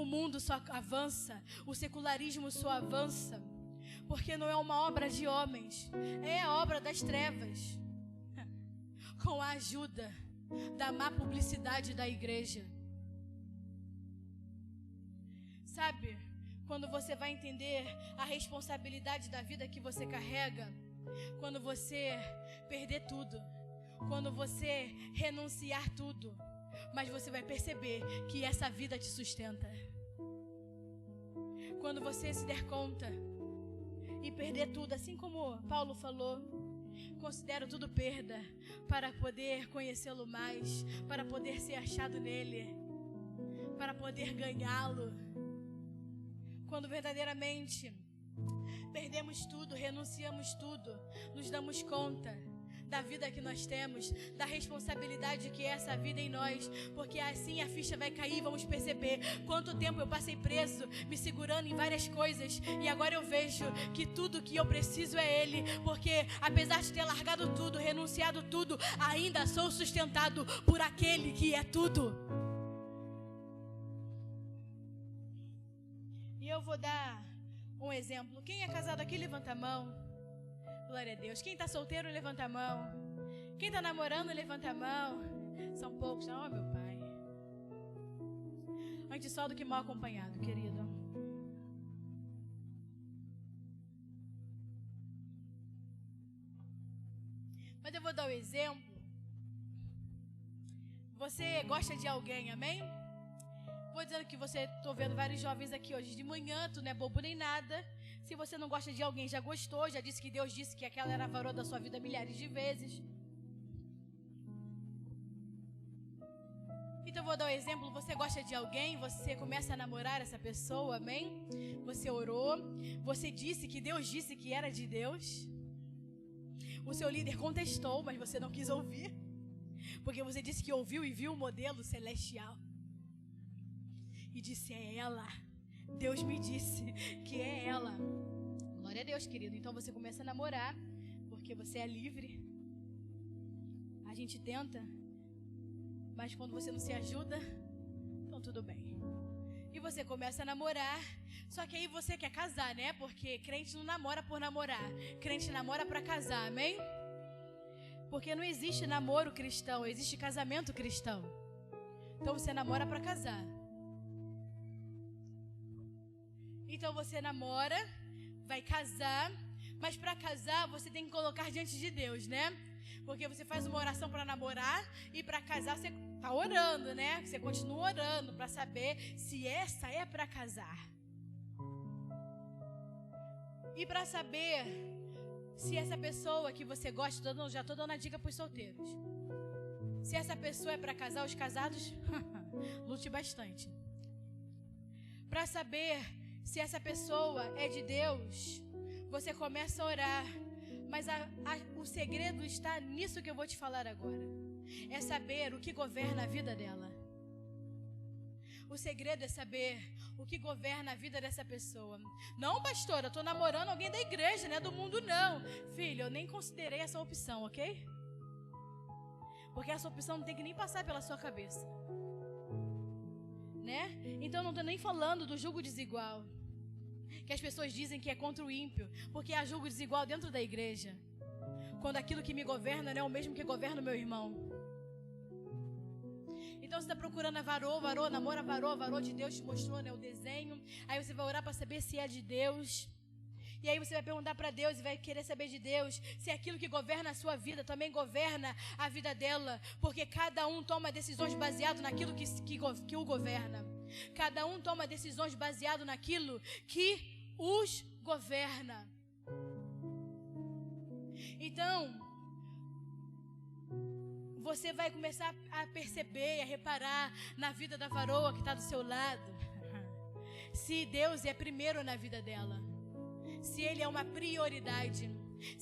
O mundo só avança, o secularismo só avança, porque não é uma obra de homens, é a obra das trevas, com a ajuda da má publicidade da igreja. Sabe, quando você vai entender a responsabilidade da vida que você carrega, quando você perder tudo, quando você renunciar tudo, mas você vai perceber que essa vida te sustenta. Quando você se der conta e perder tudo, assim como Paulo falou, considero tudo perda para poder conhecê-lo mais, para poder ser achado nele, para poder ganhá-lo. Quando verdadeiramente perdemos tudo, renunciamos tudo, nos damos conta da vida que nós temos, da responsabilidade que é essa vida em nós, porque assim a ficha vai cair, vamos perceber quanto tempo eu passei preso, me segurando em várias coisas, e agora eu vejo que tudo que eu preciso é Ele, porque apesar de ter largado tudo, renunciado tudo, ainda sou sustentado por aquele que é tudo. E eu vou dar um exemplo. Quem é casado aqui, levanta a mão. Glória a Deus. Quem está solteiro, levanta a mão. Quem está namorando, levanta a mão. São poucos. Oh, meu Pai. Antes só do que mal acompanhado, querido. Mas eu vou dar um exemplo. Você gosta de alguém, amém? Vou dizendo que você, estou vendo vários jovens aqui hoje de manhã, tu não é bobo nem nada. Se você não gosta de alguém, já gostou, já disse que Deus disse que aquela era a varoa da sua vida milhares de vezes. Então eu vou dar um exemplo, você gosta de alguém, você começa a namorar essa pessoa, amém? Você orou, você disse que Deus disse que era de Deus. O seu líder contestou, mas você não quis ouvir, porque você disse que ouviu e viu o modelo celestial. E disse, é ela. Deus me disse que é ela. Glória a Deus, querido. Então você começa a namorar, porque você é livre. A gente tenta, mas quando você não se ajuda, então tudo bem. E você começa a namorar. Só que aí você quer casar, né? Porque crente não namora por namorar. Crente namora para casar, amém? Porque não existe namoro cristão, existe casamento cristão. Então você namora para casar. Então você namora, vai casar, mas para casar você tem que colocar diante de Deus, né? Porque você faz uma oração para namorar e para casar você tá orando, né? Você continua orando para saber se essa é para casar. E para saber se essa pessoa que você gosta, já estou dando a dica para os solteiros. Se essa pessoa é para casar, os casados, lute bastante. Para saber se essa pessoa é de Deus, você começa a orar. Mas o segredo está nisso que eu vou te falar agora. É saber o que governa a vida dela. O segredo é saber o que governa a vida dessa pessoa. Não, pastora, eu estou namorando alguém da igreja, não é do mundo não. Filho, eu nem considerei essa opção, ok? Porque essa opção não tem que nem passar pela sua cabeça, né? Então não estou nem falando do julgo desigual, que as pessoas dizem que é contra o ímpio, porque há julgo desigual dentro da igreja, quando aquilo que me governa não é o mesmo que governa o meu irmão. Então você está procurando a varô, namora varô de Deus te mostrou, né, o desenho. Aí você vai orar para saber se é de Deus. E aí você vai perguntar para Deus e vai querer saber de Deus se aquilo que governa a sua vida também governa a vida dela. Porque cada um toma decisões baseado naquilo que o governa. Cada um toma decisões baseado naquilo que os governa. Então, você vai começar a perceber, a reparar na vida da varoa que está do seu lado. Se Deus é primeiro na vida dela. Se Ele é uma prioridade.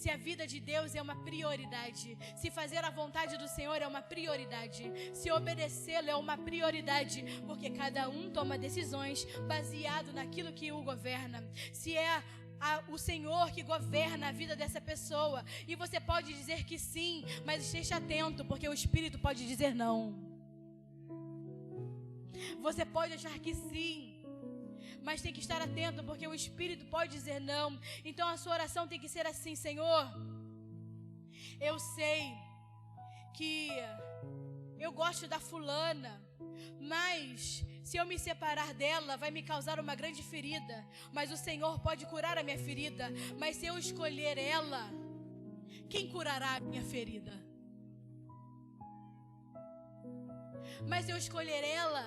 Se a vida de Deus é uma prioridade. Se fazer a vontade do Senhor é uma prioridade. Se obedecê-lo é uma prioridade. Porque cada um toma decisões baseado naquilo que o governa. Se é o Senhor que governa a vida dessa pessoa. E você pode dizer que sim, mas esteja atento, porque o Espírito pode dizer não. Você pode achar que sim, mas tem que estar atento, porque o Espírito pode dizer não. Então a sua oração tem que ser assim: Senhor, eu sei que eu gosto da fulana, mas se eu me separar dela, vai me causar uma grande ferida. Mas o Senhor pode curar a minha ferida. Mas se eu escolher ela, quem curará a minha ferida? Mas se eu escolher ela,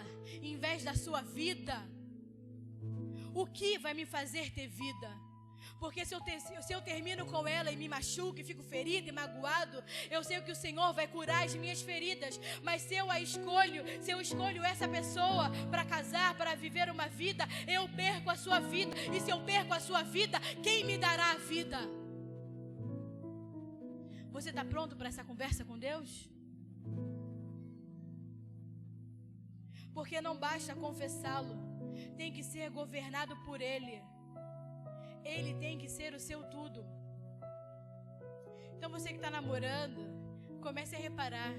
em vez da sua vida, o que vai me fazer ter vida? Porque se eu termino com ela e me machuco e fico ferido e magoado, eu sei que o Senhor vai curar as minhas feridas. Mas se eu escolho essa pessoa para casar, para viver uma vida, eu perco a sua vida. E se eu perco a sua vida, quem me dará a vida? Você está pronto para essa conversa com Deus? Porque não basta confessá-lo, tem que ser governado por Ele. Ele tem que ser o seu tudo. Então você que está namorando, comece a reparar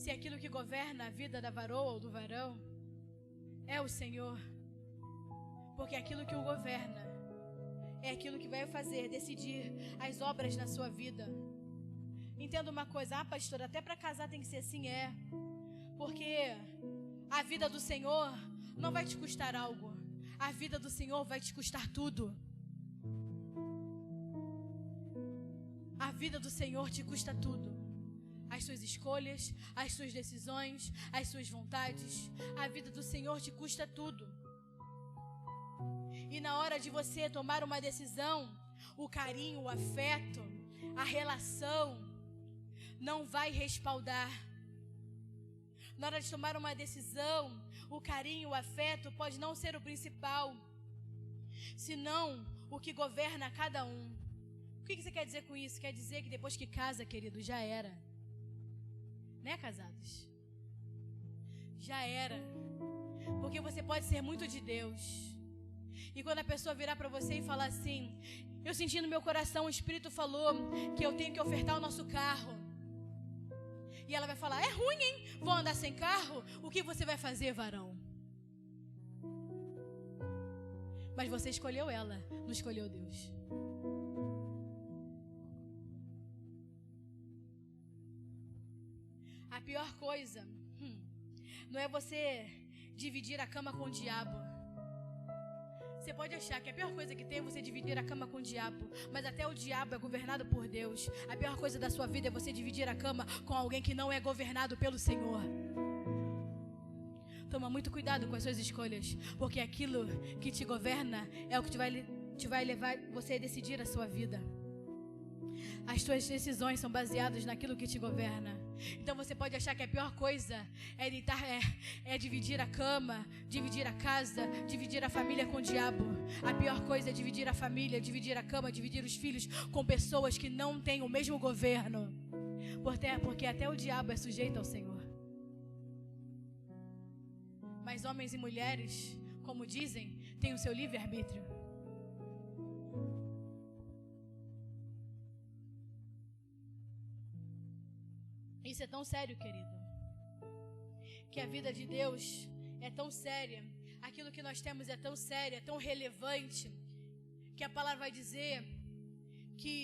se aquilo que governa a vida da varoa ou do varão é o Senhor. Porque aquilo que o governa é aquilo que vai decidir as obras na sua vida. Entenda uma coisa: pastora, até para casar tem que ser assim. Porque a vida do Senhor não vai te custar algo. A vida do Senhor vai te custar tudo. A vida do Senhor te custa tudo. As suas escolhas, as suas decisões, as suas vontades. A vida do Senhor te custa tudo. E na hora de você tomar uma decisão, o carinho, o afeto, a relação não vai respaldar. Na hora de tomar uma decisão, o carinho, o afeto pode não ser o principal, senão o que governa cada um. O que você quer dizer com isso? Quer dizer que depois que casa, querido, já era. Né, casados? Já era. Porque você pode ser muito de Deus. E quando a pessoa virar para você e falar assim: eu senti no meu coração, o Espírito falou que eu tenho que ofertar o nosso carro. E ela vai falar: é ruim, hein? Vou andar sem carro? O que você vai fazer, varão? Mas você escolheu ela, não escolheu Deus. A pior coisa não é você dividir a cama com o diabo. Você pode achar que a pior coisa que tem é você dividir a cama com o diabo, mas até o diabo é governado por Deus. A pior coisa da sua vida é você dividir a cama com alguém que não é governado pelo Senhor. Toma muito cuidado com as suas escolhas, porque aquilo que te governa é o que te vai levar você a decidir a sua vida. As tuas decisões são baseadas naquilo que te governa. Então você pode achar que a pior coisa é dividir a cama, dividir a casa, dividir a família com o diabo. A pior coisa é dividir a família, dividir a cama, dividir os filhos com pessoas que não têm o mesmo governo. Porque até o diabo é sujeito ao Senhor. Mas homens e mulheres, como dizem, têm o seu livre-arbítrio. Isso é tão sério, querido, que a vida de Deus é tão séria, aquilo que nós temos é tão sério, é tão relevante, que a palavra vai dizer que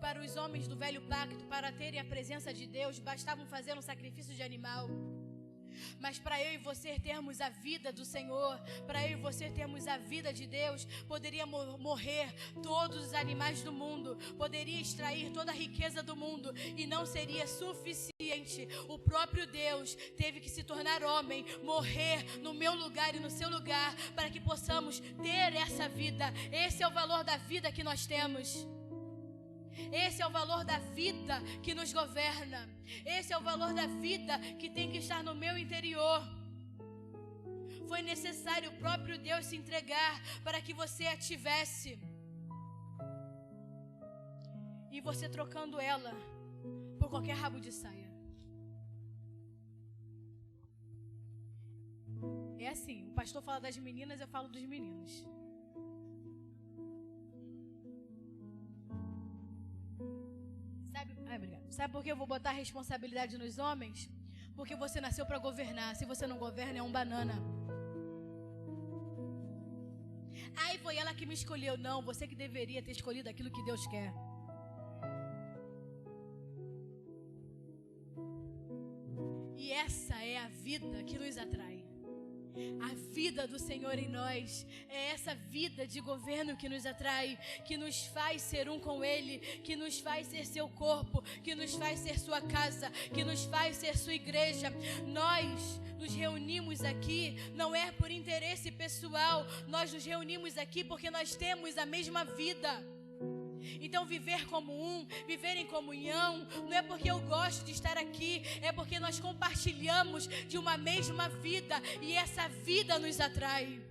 para os homens do velho pacto, para terem a presença de Deus, bastavam fazer um sacrifício de animal. Mas para eu e você termos a vida do Senhor, para eu e você termos a vida de Deus, poderia morrer todos os animais do mundo, poderia extrair toda a riqueza do mundo e não seria suficiente. O próprio Deus teve que se tornar homem, morrer no meu lugar e no seu lugar, para que possamos ter essa vida. Esse é o valor da vida que nós temos. Esse é o valor da vida que nos governa. Esse é o valor da vida que tem que estar no meu interior. Foi necessário o próprio Deus se entregar para que você a tivesse. E você trocando ela por qualquer rabo de saia. É assim, o pastor fala das meninas, eu falo dos meninos. Sabe por que eu vou botar a responsabilidade nos homens? Porque você nasceu para governar. Se você não governa, é um banana. Ai, foi ela que me escolheu. Não, você que deveria ter escolhido aquilo que Deus quer. E essa é a vida que nos atrai. A vida do Senhor em nós é essa vida de governo que nos atrai, que nos faz ser um com Ele, que nos faz ser seu corpo, que nos faz ser sua casa, que nos faz ser sua igreja. Nós nos reunimos aqui não é por interesse pessoal, nós nos reunimos aqui porque nós temos a mesma vida. Então viver como um, viver em comunhão, não é porque eu gosto de estar aqui, é porque nós compartilhamos de uma mesma vida e essa vida nos atrai.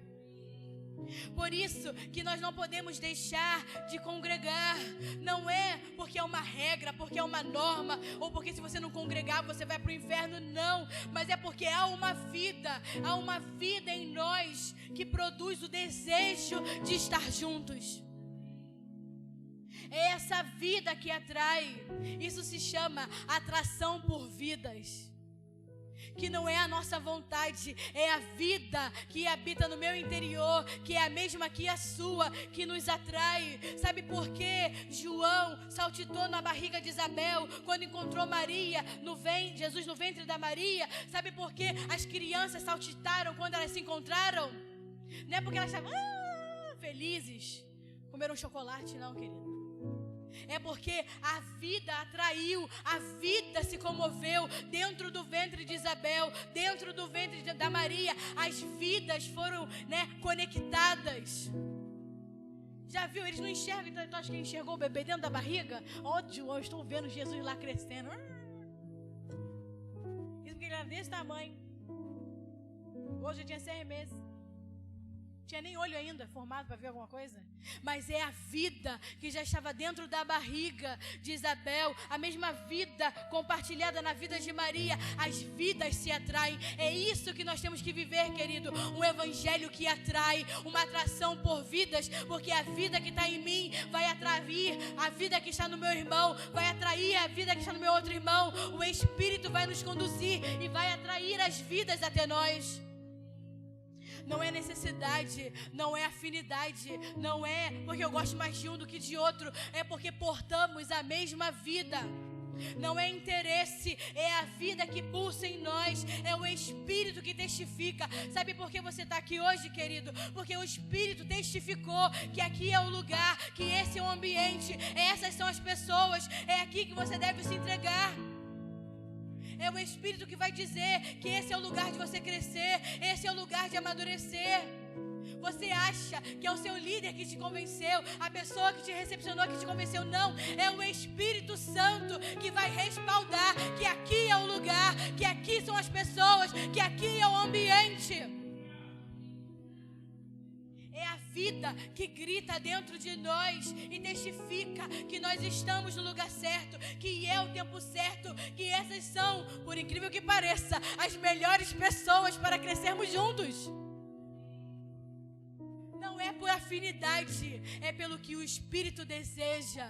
Por isso que nós não podemos deixar de congregar. Não é porque é uma regra, porque é uma norma, ou porque se você não congregar você vai para o inferno, não. Mas é porque há uma vida em nós que produz o desejo de estar juntos. É essa vida que atrai. Isso se chama atração por vidas. Que não é a nossa vontade, é a vida que habita no meu interior, que é a mesma que a sua, que nos atrai. Sabe por quê? João saltitou na barriga de Isabel quando encontrou Maria, Jesus no ventre da Maria. Sabe por quê? As crianças saltitaram quando elas se encontraram? Não é porque elas estavam felizes, comeram chocolate, não, querido. É porque a vida atraiu, a vida se comoveu dentro do ventre de Isabel, dentro do ventre da Maria. As vidas foram, conectadas. Já viu? Eles não enxergam. Então tu acha que enxergou o bebê dentro da barriga? Ódio, eu estou vendo Jesus lá crescendo. Isso porque ele era desse tamanho. Hoje eu tinha 6 meses. Tinha nem olho ainda formado para ver alguma coisa. Mas é a vida que já estava dentro da barriga de Isabel, a mesma vida compartilhada na vida de Maria. As vidas se atraem. É isso que nós temos que viver, querido. Um evangelho que atrai, uma atração por vidas, porque a vida que está em mim vai atrair a vida que está no meu irmão, vai atrair a vida que está no meu outro irmão. O Espírito vai nos conduzir e vai atrair as vidas até nós. Não é necessidade, não é afinidade, não é porque eu gosto mais de um do que de outro, é porque portamos a mesma vida. Não é interesse, é a vida que pulsa em nós, é o Espírito que testifica. Sabe por que você está aqui hoje, querido? Porque o Espírito testificou que aqui é o lugar, que esse é o ambiente, essas são as pessoas, é aqui que você deve se entregar. É o Espírito que vai dizer que esse é o lugar de você crescer, esse é o lugar de amadurecer. Você acha que é o seu líder que te convenceu, a pessoa que te recepcionou que te convenceu? Não, é o Espírito Santo que vai respaldar que aqui é o lugar, que aqui são as pessoas, que aqui é o ambiente. É a vida que grita dentro de nós e testifica que nós estamos no lugar certo, que é o tempo certo, que essas são, por incrível que pareça, as melhores pessoas para crescermos juntos. Não é por afinidade, é pelo que o Espírito deseja.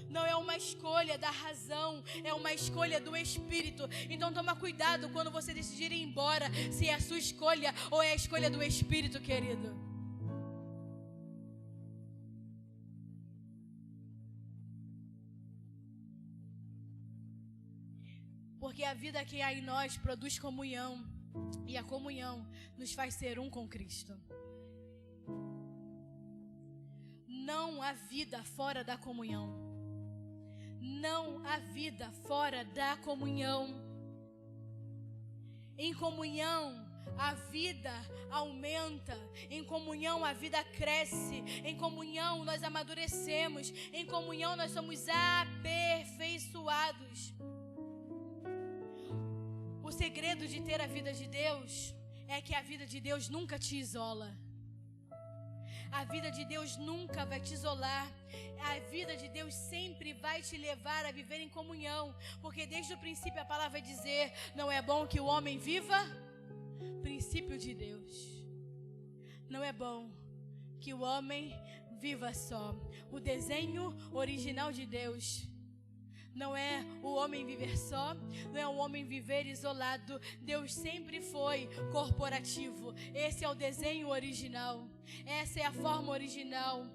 Não é uma escolha da razão, é uma escolha do Espírito. Então toma cuidado quando você decidir ir embora, se é a sua escolha ou é a escolha do Espírito, querido. Porque a vida que há em nós produz comunhão. E a comunhão nos faz ser um com Cristo. Não há vida fora da comunhão. Não há vida fora da comunhão. Em comunhão, a vida aumenta. Em comunhão, a vida cresce. Em comunhão, nós amadurecemos. Em comunhão, nós somos aperfeiçoados. O segredo de ter a vida de Deus é que a vida de Deus nunca te isola. A vida de Deus nunca vai te isolar. A vida de Deus sempre vai te levar a viver em comunhão. Porque desde o princípio a palavra vai dizer: não é bom que o homem viva. Princípio de Deus. Não é bom que o homem viva só. O desenho original de Deus não é o homem viver só, não é o homem viver isolado. Deus sempre foi corporativo. Esse é o desenho original. Essa é a forma original.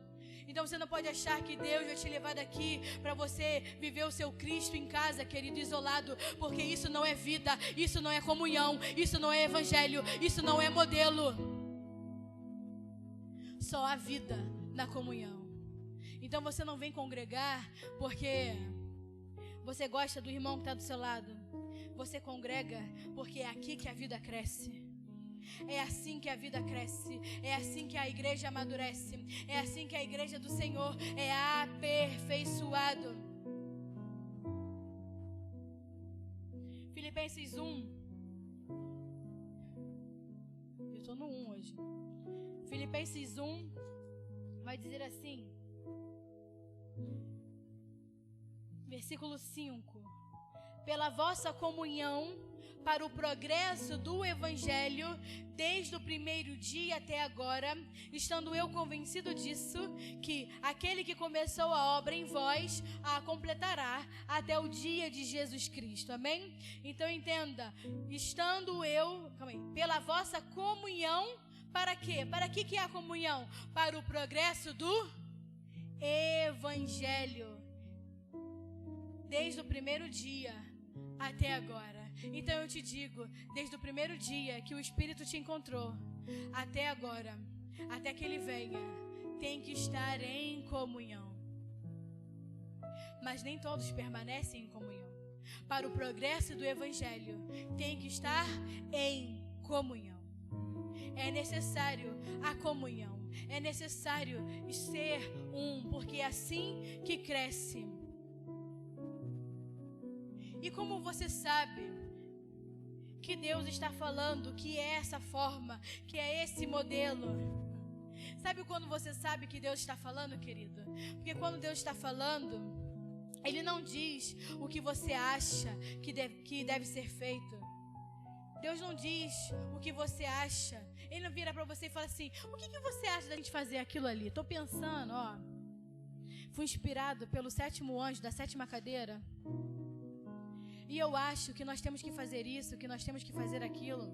Então você não pode achar que Deus vai te levar daqui para você viver o seu Cristo em casa, querido, isolado. Porque isso não é vida, isso não é comunhão, isso não é evangelho, isso não é modelo. Só há vida na comunhão. Então você não vem congregar porque você gosta do irmão que está do seu lado. Você congrega porque é aqui que a vida cresce. É assim que a vida cresce. É assim que a igreja amadurece. É assim que a igreja do Senhor é aperfeiçoado. Filipenses 1. Eu estou no 1 hoje. Filipenses 1 vai dizer assim. Versículo 5. Pela vossa comunhão para o progresso do Evangelho, desde o primeiro dia até agora, estando eu convencido disso, que aquele que começou a obra em vós, a completará até o dia de Jesus Cristo. Amém? Então entenda, estando eu, pela vossa comunhão, para quê? Para que é a comunhão? Para o progresso do Evangelho. Desde o primeiro dia até agora. Então eu te digo, desde o primeiro dia que o Espírito te encontrou, até agora, até que Ele venha, tem que estar em comunhão. Mas nem todos permanecem em comunhão. Para o progresso do Evangelho, tem que estar em comunhão. É necessário a comunhão. É necessário ser um, porque é assim que cresce. E como você sabe que Deus está falando, que é essa forma, que é esse modelo? Sabe quando você sabe que Deus está falando, querido? Porque quando Deus está falando, Ele não diz o que você acha que deve ser feito. Deus não diz o que você acha. Ele não vira para você e fala assim: o que você acha da gente fazer aquilo ali? Estou pensando, ó. Fui inspirado pelo 7º anjo da 7ª cadeira. E eu acho que nós temos que fazer isso, que nós temos que fazer aquilo.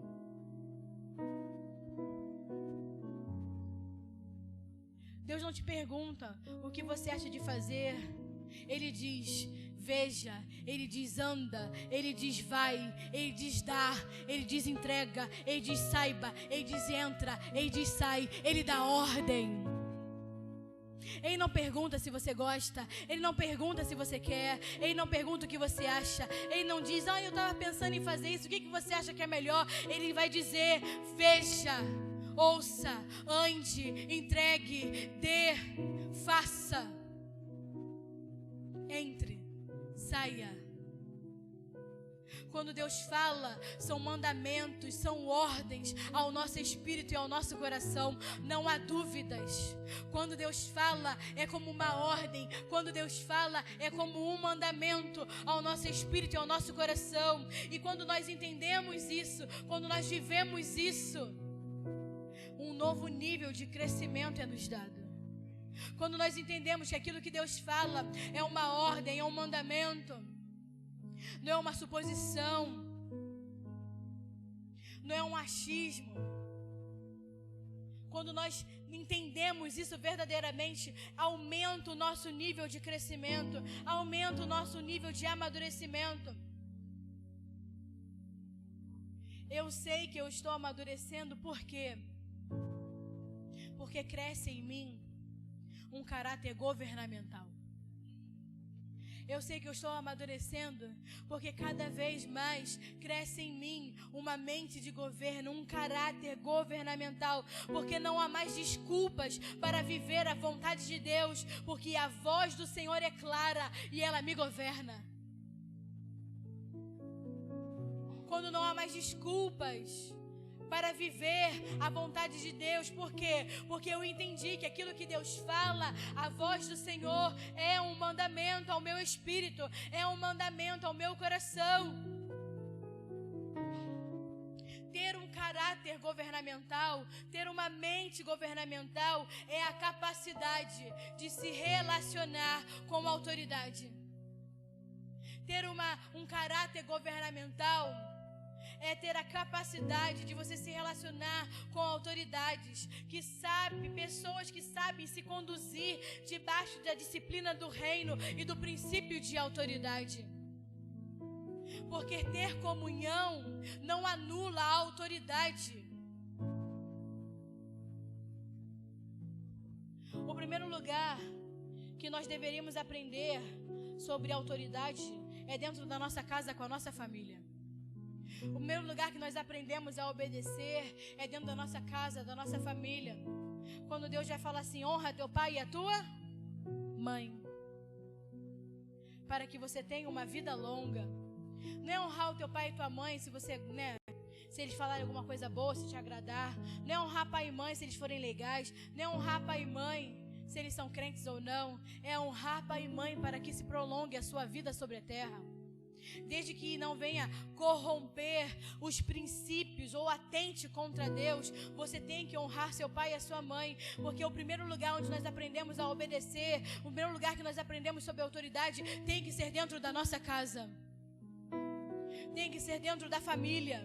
te pergunta o que você acha de fazer, Ele diz: veja, Ele diz: anda, Ele diz: vai, Ele diz: dá, Ele diz: entrega, Ele diz: saiba, Ele diz: entra, Ele diz: sai, Ele dá ordem. Ele não pergunta se você gosta, Ele não pergunta se você quer, Ele não pergunta o que você acha, Ele não diz: eu estava pensando em fazer isso, o que você acha que é melhor? Ele vai dizer: veja, ouça, ande, entregue, dê, faça, entre, saia. Quando Deus fala, são mandamentos, são ordens ao nosso espírito e ao nosso coração. Não há dúvidas. Quando Deus fala, é como uma ordem. Quando Deus fala, é como um mandamento ao nosso espírito e ao nosso coração. E quando nós entendemos isso, quando nós vivemos isso, um novo nível de crescimento é nos dado. Quando nós entendemos que aquilo que Deus fala é uma ordem, é um mandamento, não é uma suposição, não é um achismo. Quando nós entendemos isso verdadeiramente, aumenta o nosso nível de crescimento, aumenta o nosso nível de amadurecimento. Eu sei que eu estou amadurecendo, por quê? Porque cresce em mim um caráter governamental. Eu sei que eu estou amadurecendo, porque cada vez mais cresce em mim uma mente de governo, um caráter governamental, porque não há mais desculpas para viver a vontade de Deus, porque a voz do Senhor é clara e ela me governa. Quando não há mais desculpas para viver a vontade de Deus. Por quê? Porque eu entendi que aquilo que Deus fala, a voz do Senhor, é um mandamento ao meu espírito, é um mandamento ao meu coração. Ter um caráter governamental, ter uma mente governamental, é a capacidade de se relacionar com a autoridade. Ter um caráter governamental é ter a capacidade de você se relacionar com autoridades, pessoas que sabem se conduzir debaixo da disciplina do reino e do princípio de autoridade. Porque ter comunhão não anula a autoridade. O primeiro lugar que nós deveríamos aprender sobre autoridade é dentro da nossa casa, com a nossa família. O primeiro lugar que nós aprendemos a obedecer é dentro da nossa casa, da nossa família. Quando Deus já fala assim: honra teu pai e a tua mãe, para que você tenha uma vida longa. Não é honrar o teu pai e tua mãe se você, se eles falarem alguma coisa boa, se te agradar. Não é honrar pai e mãe se eles forem legais. Não é honrar pai e mãe se eles são crentes ou não. É honrar pai e mãe para que se prolongue a sua vida sobre a terra. Desde que não venha corromper os princípios ou atente contra Deus, você tem que honrar seu pai e a sua mãe, porque o primeiro lugar onde nós aprendemos a obedecer, o primeiro lugar que nós aprendemos sobre autoridade, tem que ser dentro da nossa casa, tem que ser dentro da família.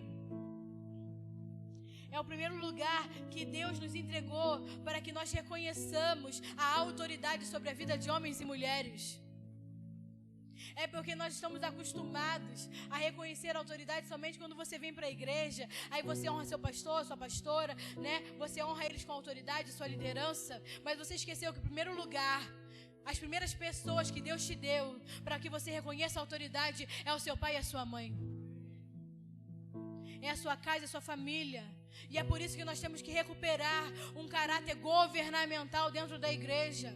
É o primeiro lugar que Deus nos entregou para que nós reconheçamos a autoridade sobre a vida de homens e mulheres. É porque nós estamos acostumados a reconhecer a autoridade somente quando você vem para a igreja. Aí você honra seu pastor, sua pastora, Você honra eles com autoridade, sua liderança. Mas você esqueceu que o primeiro lugar, as primeiras pessoas que Deus te deu para que você reconheça a autoridade é o seu pai e a sua mãe. É a sua casa e a sua família. E é por isso que nós temos que recuperar um caráter governamental dentro da igreja.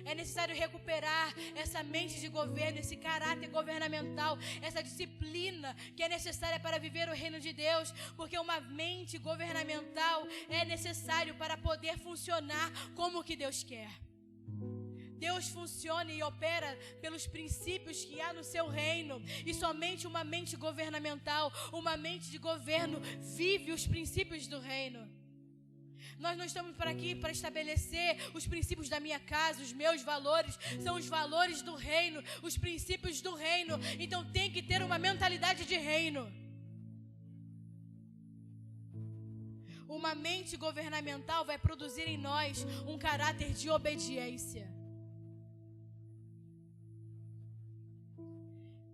É necessário recuperar essa mente de governo, esse caráter governamental, essa disciplina que é necessária para viver o reino de Deus, porque uma mente governamental é necessário para poder funcionar como que Deus quer. Deus funciona e opera pelos princípios que há no seu reino, e somente uma mente governamental, uma mente de governo, vive os princípios do reino. Nós não estamos por aqui para estabelecer os princípios da minha casa, os meus valores, são os valores do reino, os princípios do reino. Então tem que ter uma mentalidade de reino. Uma mente governamental vai produzir em nós um caráter de obediência.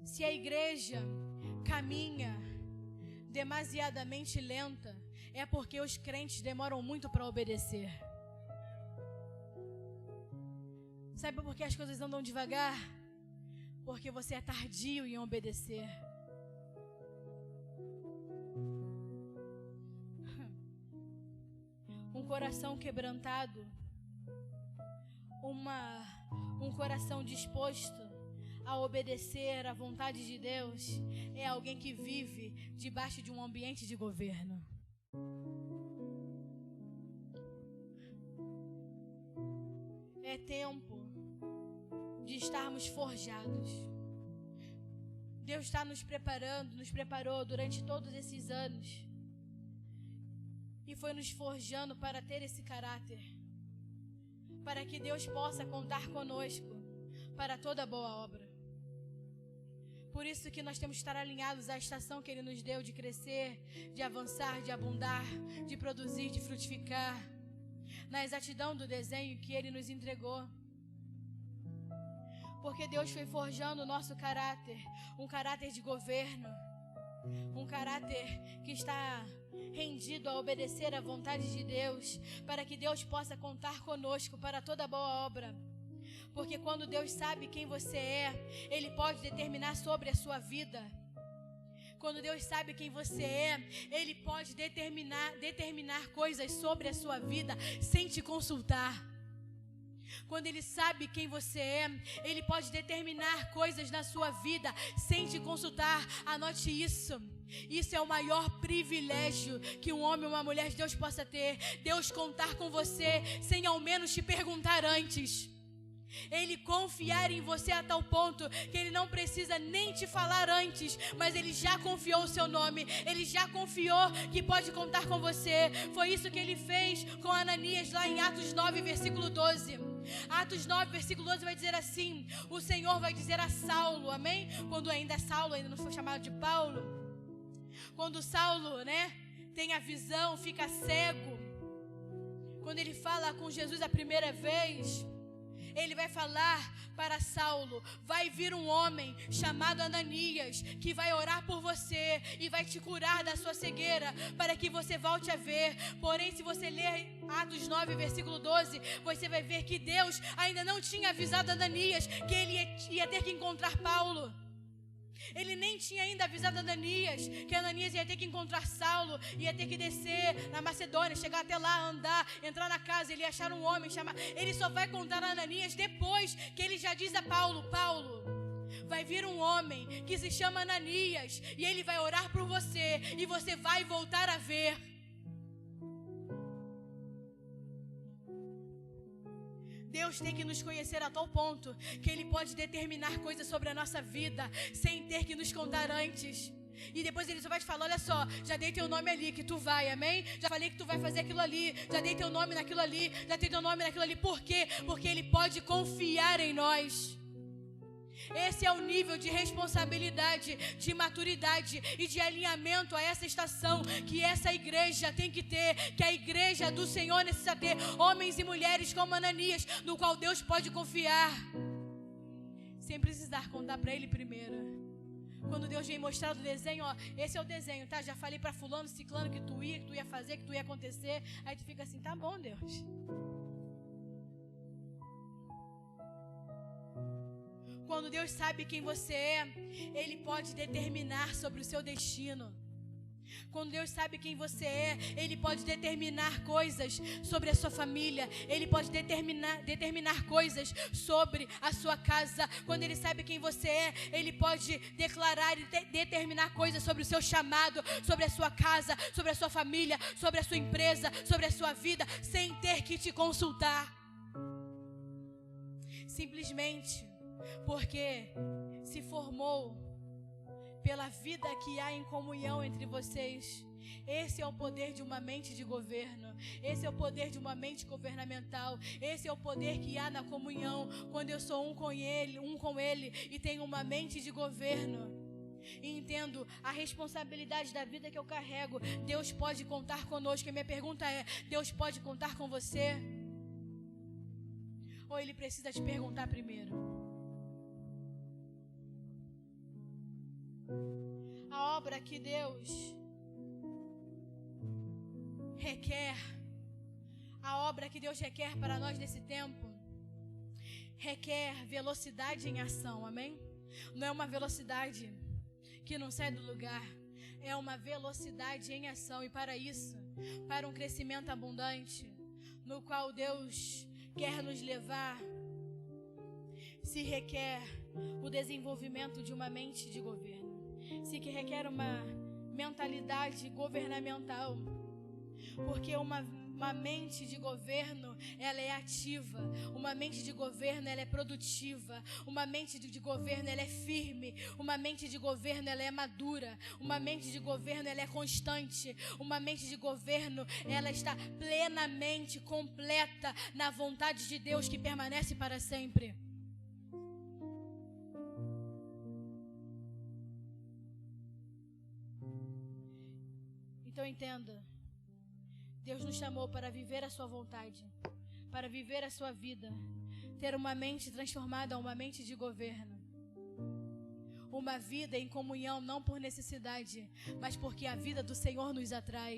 Se a igreja caminha demasiadamente lenta, é porque os crentes demoram muito para obedecer. Sabe por que as coisas andam devagar? Porque você é tardio em obedecer. Um coração quebrantado, um coração disposto a obedecer à vontade de Deus, é alguém que vive debaixo de um ambiente de governo. É tempo de estarmos forjados. Deus está nos preparando, nos preparou durante todos esses anos e foi nos forjando para ter esse caráter, para que Deus possa contar conosco para toda boa obra. Por isso que nós temos que estar alinhados à estação que Ele nos deu de crescer, de avançar, de abundar, de produzir, de frutificar, na exatidão do desenho que Ele nos entregou. Porque Deus foi forjando o nosso caráter, um caráter de governo, um caráter que está rendido a obedecer à vontade de Deus, para que Deus possa contar conosco para toda boa obra. Porque quando Deus sabe quem você é, Ele pode determinar sobre a sua vida. Quando Deus sabe quem você é, Ele pode determinar coisas sobre a sua vida sem te consultar. Quando Ele sabe quem você é, Ele pode determinar coisas na sua vida sem te consultar. Anote isso. Isso é o maior privilégio que um homem ou uma mulher de Deus possa ter. Deus contar com você sem ao menos te perguntar antes. Ele confiar em você a tal ponto que Ele não precisa nem te falar antes, mas Ele já confiou o seu nome, Ele já confiou que pode contar com você. Foi isso que Ele fez com Ananias lá em Atos 9, versículo 12. Atos 9, versículo 12 vai dizer assim: o Senhor vai dizer a Saulo, amém? Quando ainda Saulo ainda não foi chamado de Paulo. Quando Saulo, tem a visão, fica cego. Quando ele fala com Jesus a primeira vez, ele vai falar para Saulo: vai vir um homem chamado Ananias, que vai orar por você e vai te curar da sua cegueira, para que você volte a ver. Porém, se você ler Atos 9, versículo 12, você vai ver que Deus ainda não tinha avisado Ananias que ele ia ter que encontrar Paulo. Ele nem tinha ainda avisado Ananias que Ananias ia ter que encontrar Saulo, ia ter que descer na Macedônia, chegar até lá, andar, entrar na casa, ele ia achar um homem, chamar. Ele só vai contar a Ananias depois que ele já diz a Paulo: Paulo, vai vir um homem que se chama Ananias e ele vai orar por você e você vai voltar a ver. Deus tem que nos conhecer a tal ponto que Ele pode determinar coisas sobre a nossa vida sem ter que nos contar antes. E depois Ele só vai te falar: olha só, já dei teu nome ali, que tu vai, amém? Já falei que tu vai fazer aquilo ali, já dei teu nome naquilo ali, já dei teu nome naquilo ali. Por quê? Porque Ele pode confiar em nós. Esse é o nível de responsabilidade, de maturidade e de alinhamento a essa estação que essa igreja tem que ter, que a igreja do Senhor necessita ter, homens e mulheres como Ananias, no qual Deus pode confiar, sem precisar contar para Ele primeiro. Quando Deus vem mostrar o desenho, ó, esse é o desenho, tá? Já falei para fulano, ciclano que tu ia fazer, que tu ia acontecer. Aí tu fica assim: tá bom, Deus. Quando Deus sabe quem você é, Ele pode determinar sobre o seu destino. Quando Deus sabe quem você é, Ele pode determinar coisas sobre a sua família. Ele pode determinar coisas sobre a sua casa. Quando Ele sabe quem você é, Ele pode declarar e determinar coisas sobre o seu chamado, sobre a sua casa, sobre a sua família, sobre a sua empresa, sobre a sua vida, sem ter que te consultar. Simplesmente porque se formou pela vida que há em comunhão entre vocês. Esse é o poder de uma mente de governo. Esse é o poder de uma mente governamental. Esse é o poder que há na comunhão, quando eu sou um com Ele e tenho uma mente de governo. e entendo a responsabilidade da vida que eu carrego, Deus pode contar conosco. E minha pergunta é: Deus pode contar com você? Ou Ele precisa te perguntar primeiro? A obra que Deus requer, a obra que Deus requer para nós nesse tempo, requer velocidade em ação, amém? Não é uma velocidade que não sai do lugar, é uma velocidade em ação. E para isso, para um crescimento abundante, no qual Deus quer nos levar, se requer o desenvolvimento de uma mente de governo, se requer uma mentalidade governamental, porque uma mente de governo, ela é ativa. Uma mente de governo, ela é produtiva. Uma mente de governo, ela é firme. Uma mente de governo, ela é madura. Uma mente de governo, ela é constante. Uma mente de governo, ela está plenamente completa na vontade de Deus que permanece para sempre. Então entenda, Deus nos chamou para viver a sua vontade, para viver a sua vida, ter uma mente transformada a uma mente de governo. Uma vida em comunhão, não por necessidade, mas porque a vida do Senhor nos atrai,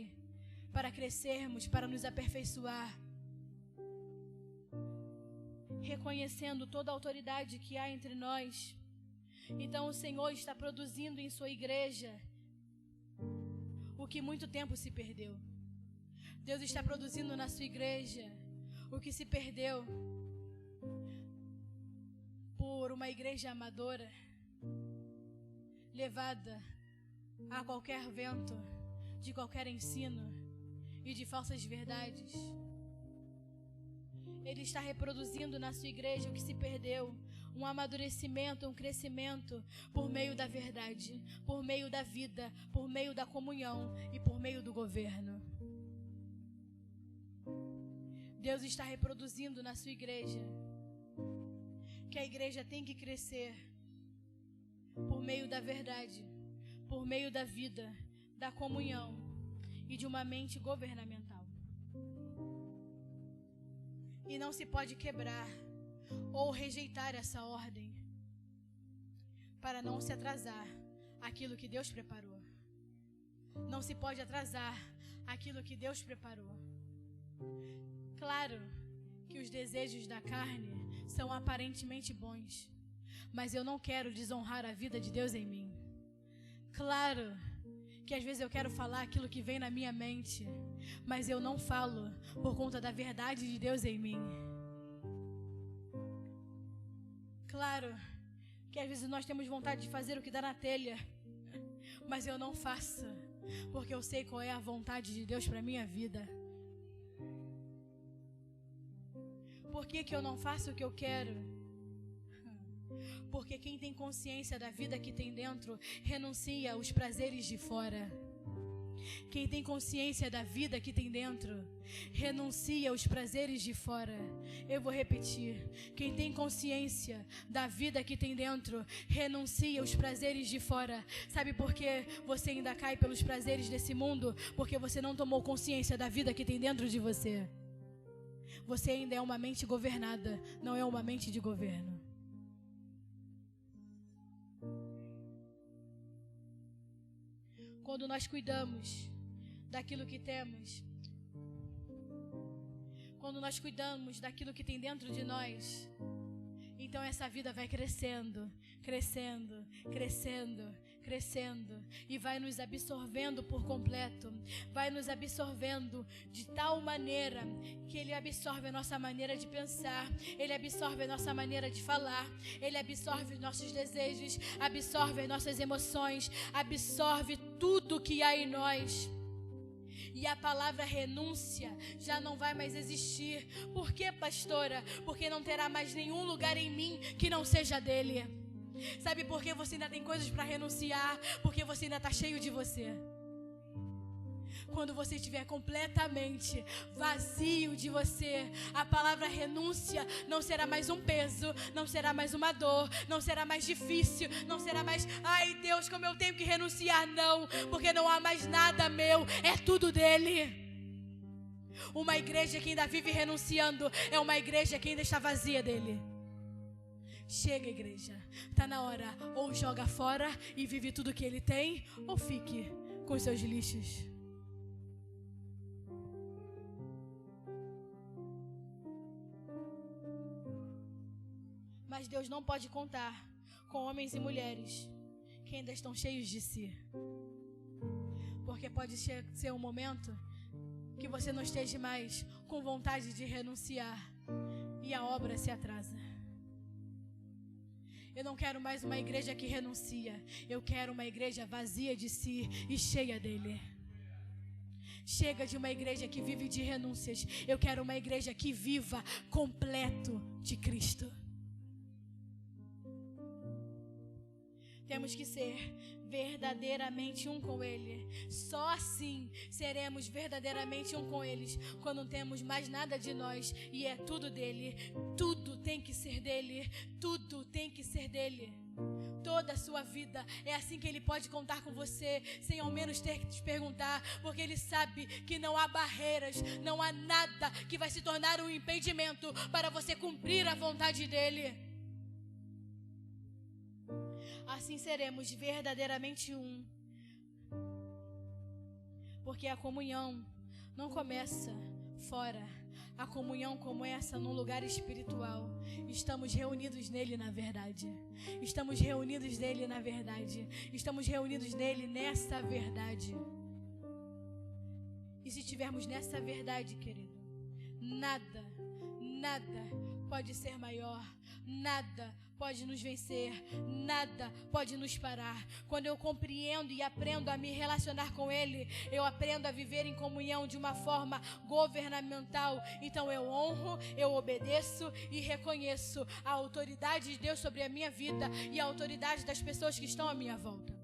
para crescermos, para nos aperfeiçoar. Reconhecendo toda a autoridade que há entre nós. Então o Senhor está produzindo em sua igreja o que muito tempo se perdeu. Deus está produzindo na sua igreja o que se perdeu por uma igreja amadora, levada a qualquer vento, de qualquer ensino e de falsas verdades. Ele está reproduzindo na sua igreja o que se perdeu, um amadurecimento, um crescimento por meio da verdade, por meio da vida, por meio da comunhão e por meio do governo. Deus está reproduzindo na sua igreja que a igreja tem que crescer por meio da verdade, por meio da vida, da comunhão e de uma mente governamental. E não se pode quebrar ou rejeitar essa ordem para não se atrasar aquilo que Deus preparou. Não se pode atrasar aquilo que Deus preparou. Claro que os desejos da carne são aparentemente bons, mas eu não quero desonrar a vida de Deus em mim. Claro que às vezes eu quero falar aquilo que vem na minha mente, mas eu não falo por conta da verdade de Deus em mim. Claro que às vezes nós temos vontade de fazer o que dá na telha, mas eu não faço, porque eu sei qual é a vontade de Deus para minha vida. Por que eu não faço o que eu quero? Porque quem tem consciência da vida que tem dentro, renuncia aos prazeres de fora. Quem tem consciência da vida que tem dentro, renuncia aos prazeres de fora. Eu vou repetir. Quem tem consciência da vida que tem dentro, renuncia aos prazeres de fora. Sabe por que você ainda cai pelos prazeres desse mundo? Porque você não tomou consciência da vida que tem dentro de você. Você ainda é uma mente governada, não é uma mente de governo. Quando nós cuidamos daquilo que temos, quando nós cuidamos daquilo que tem dentro de nós, então essa vida vai crescendo, crescendo, crescendo, crescendo e vai nos absorvendo por completo, vai nos absorvendo de tal maneira que Ele absorve a nossa maneira de pensar, Ele absorve a nossa maneira de falar, Ele absorve nossos desejos, absorve as nossas emoções, absorve tudo que há em nós. E a palavra renúncia já não vai mais existir. Por quê, pastora? Porque não terá mais nenhum lugar em mim que não seja dele. Sabe por que você ainda tem coisas para renunciar? Porque você ainda está cheio de você. Quando você estiver completamente vazio de você, a palavra renúncia não será mais um peso, não será mais uma dor, não será mais difícil, não será mais, ai Deus, como eu tenho que renunciar. Não, porque não há mais nada meu, é tudo dele. Uma igreja que ainda vive renunciando é uma igreja que ainda está vazia dele. Chega, igreja, está na hora, ou joga fora e vive tudo que ele tem, ou fique com os seus lixos. Mas Deus não pode contar com homens e mulheres que ainda estão cheios de si. Porque pode ser um momento que você não esteja mais com vontade de renunciar e a obra se atrasa. Eu não quero mais uma igreja que renuncia. Eu quero uma igreja vazia de si e cheia dele. Chega de uma igreja que vive de renúncias. Eu quero uma igreja que viva completo de Cristo. Temos que ser verdadeiramente um com Ele. Só assim seremos verdadeiramente um com eles, quando não temos mais nada de nós e é tudo dele. Tudo tem que ser dele. Tudo tem que ser dele. Toda a sua vida é assim que Ele pode contar com você, sem ao menos ter que te perguntar, porque Ele sabe que não há barreiras, não há nada que vai se tornar um impedimento para você cumprir a vontade dEle. Assim seremos verdadeiramente um. Porque a comunhão não começa fora. A comunhão começa num lugar espiritual. Estamos reunidos nele na verdade. Estamos reunidos nele na verdade. Estamos reunidos nele nessa verdade. E se estivermos nessa verdade, querido, nada pode ser maior. Nada pode nos vencer, nada pode nos parar. Quando eu compreendo e aprendo a me relacionar com Ele, eu aprendo a viver em comunhão de uma forma governamental. Então eu honro, eu obedeço e reconheço a autoridade de Deus sobre a minha vida e a autoridade das pessoas que estão à minha volta.